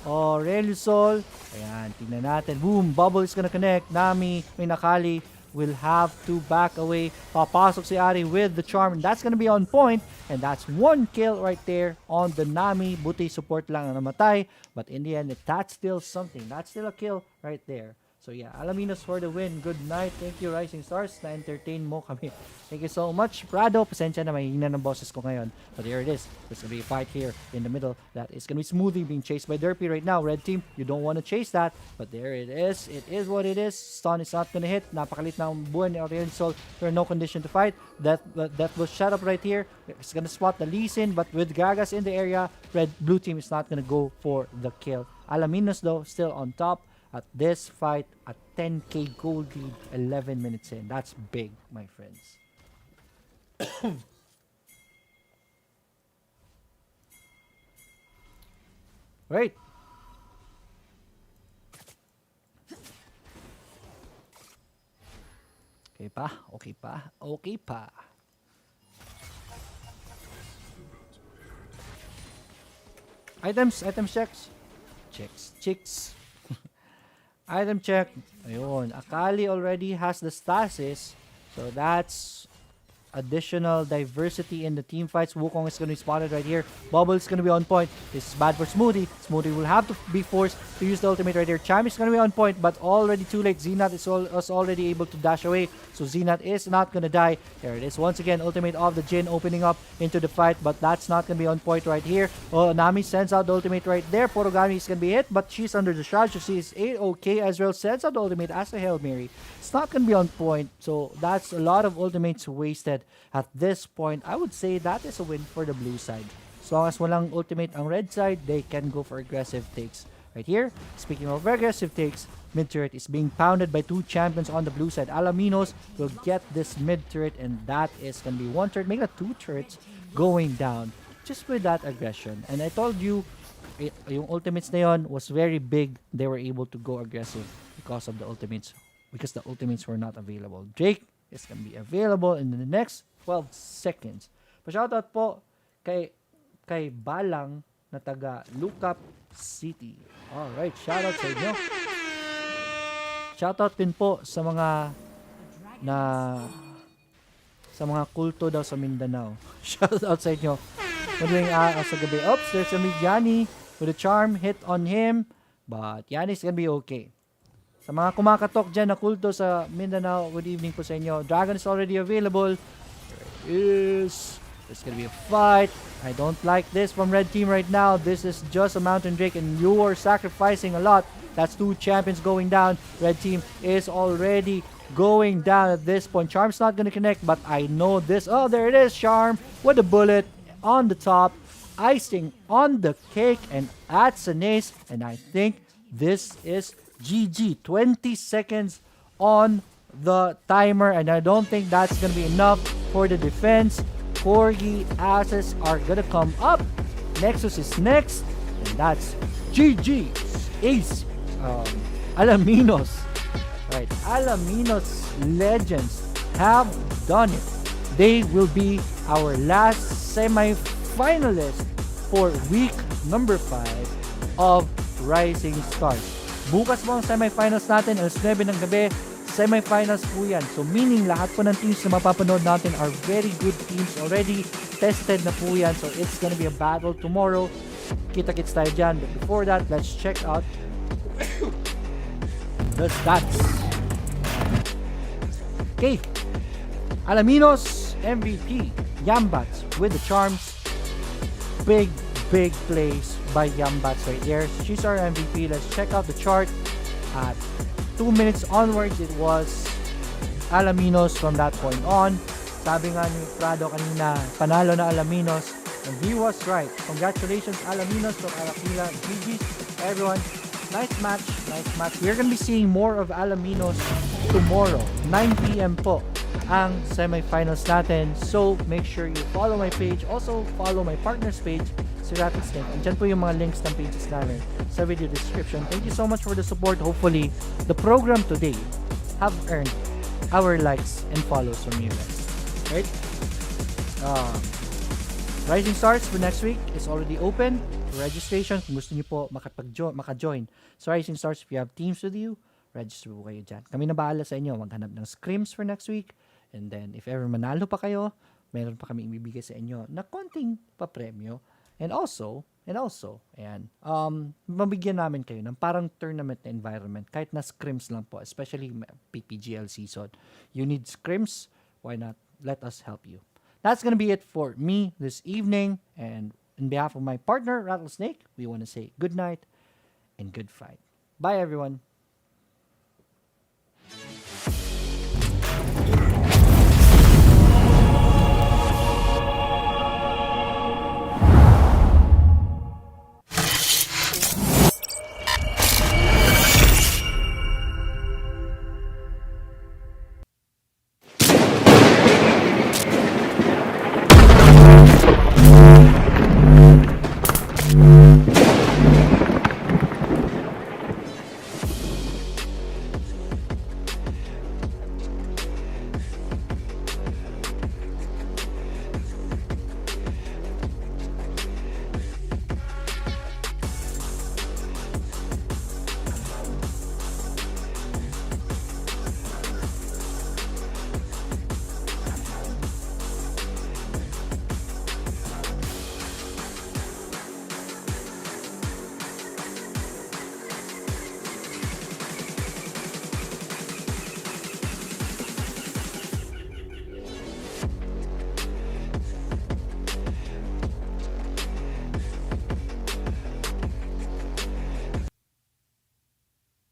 Oh, Relusol. Ayan, tingnan natin. Boom, bubble is gonna connect. Nami, Akali will have to back away. Papasok si Ari with the charm, and that's gonna be on point. And that's 1 kill right there on the Nami. Buti support lang ang namatay. But in the end, that's still something. That's still a kill right there. So yeah, Alaminos for the win. Good night. Thank you, Rising Stars. Na-entertain mo kami. Thank you so much. Prado, pasensya na, mahihina ng bosses ko ngayon. But here it is. There's gonna be a fight here in the middle. That is gonna be Smoothie being chased by Derpy right now. Red team, you don't want to chase that. But there it is. It is what it is. Stun is not gonna hit. Napakalit na ang buwan ni Orion Sol. There are no condition to fight. That was shut up right here. It's gonna spot the Lee Sin, but with Gragas in the area, blue team is not gonna go for the kill. Alaminos though, still on top at this fight at 10k gold lead 11 minutes in. That's big, my friends. Right. Okay pa, okay pa, okay pa. Items checks. Item check. Ayun, Akali already has the stasis. So that's additional diversity in the team fights. Wukong is going to be spotted right here. Bubble is going to be on point. This is bad for Smoothie. Smoothie will have to be forced to use the ultimate right here. Chime is going to be on point, but already too late. Zenat is already able to dash away. So Zenat is not going to die. There it is. Once again, ultimate of the Jin opening up into the fight, but that's not going to be on point right here. Oh, Nami sends out the ultimate right there. Porogami is going to be hit, but she's under the shroud. So she's A-okay. Ezreal sends out the ultimate as a Hail Mary. It's not going to be on point. So that's a lot of ultimates wasted. At this point, I would say that is a win for the blue side. As long as walang ultimate ang red side, they can go for aggressive takes. Right here, speaking of aggressive takes, mid turret is being pounded by 2 champions on the blue side. Alaminos will get this mid turret, and that is going to be 1 turret, making 2 turrets going down just with that aggression. And I told you, yung ultimates na yon was very big. They were able to go aggressive because of the ultimates, because the ultimates were not available. Drake is going to be available in the next 12 seconds. Pa-shoutout po kay Balang na taga Lookup City. Alright, shoutout sa inyo. Shoutout din po sa mga kulto daw sa Mindanao. Shoutout sa inyo. Madaling sa gabi. Oops, there's a Yanni with a charm hit on him. But Yanni's gonna be okay. Sa mga kumakatok dyan na kulto sa Mindanao, good evening po sa inyo. Dragon is already available. There's gonna be a fight. I don't like this from red team right now. This is just a mountain drake and you are sacrificing a lot. That's 2 champions going down. Red team is already going down at this point. Charm's not gonna connect, but I know this. Oh, there it is, Charm with a bullet on the top. Icing on the cake, and that's an ace. And I think this is GG. 20 seconds on the timer, and I don't think that's gonna be enough for the defense. Corgi asses are gonna come up. Nexus is next, and that's GG. Ace. Alaminos. Right, Alaminos Legends have done it. They will be our last semi-finalist for week number 5 of Rising Stars. Bukas po ang semi-finals natin, alas 9 ng gabi. Semi-finals po yan. So meaning lahat po ng teams na mapapanood natin are very good teams already. Tested na po yan. So it's gonna be a battle tomorrow. Kita-kits tayo dyan. But before that, let's check out the stats. Okay. Alaminos MVP. Yambats with the charms. Big plays by Yambats right there. She's our MVP. Let's check out the chart. At 2 minutes onwards, it was Alaminos from that point on. Sabi nga ni Prado kanina, panalo na Alaminos. And he was right. Congratulations, Alaminos from Alakila. GG, everyone. Nice match. We're gonna be seeing more of Alaminos tomorrow. 9 p.m. po ang semifinals natin. So, make sure you follow my page. Also, follow my partner's page, si Rattlesnake. Andyan po yung mga links ng pages namin sa video description. Thank you so much for the support. Hopefully, the program today have earned our likes and follows from you guys. Right? Rising Stars for next week is already open for registration. Kung gusto niyo po maka-join sa Rising Stars, if you have teams with you, register po kayo dyan. Kami na bahala sa inyo. Maghanap ng scrims for next week. And then, if ever manalo pa kayo, meron pa kami ibibigay sa inyo na konting pa-premyo. And also, ayan, mabigyan namin kayo ng parang tournament na environment. Kahit na scrims lang po, especially PPGL season. You need scrims, why not? Let us help you. That's gonna be it for me this evening. And on behalf of my partner, Rattlesnake, we want to say good night and good fight. Bye, everyone.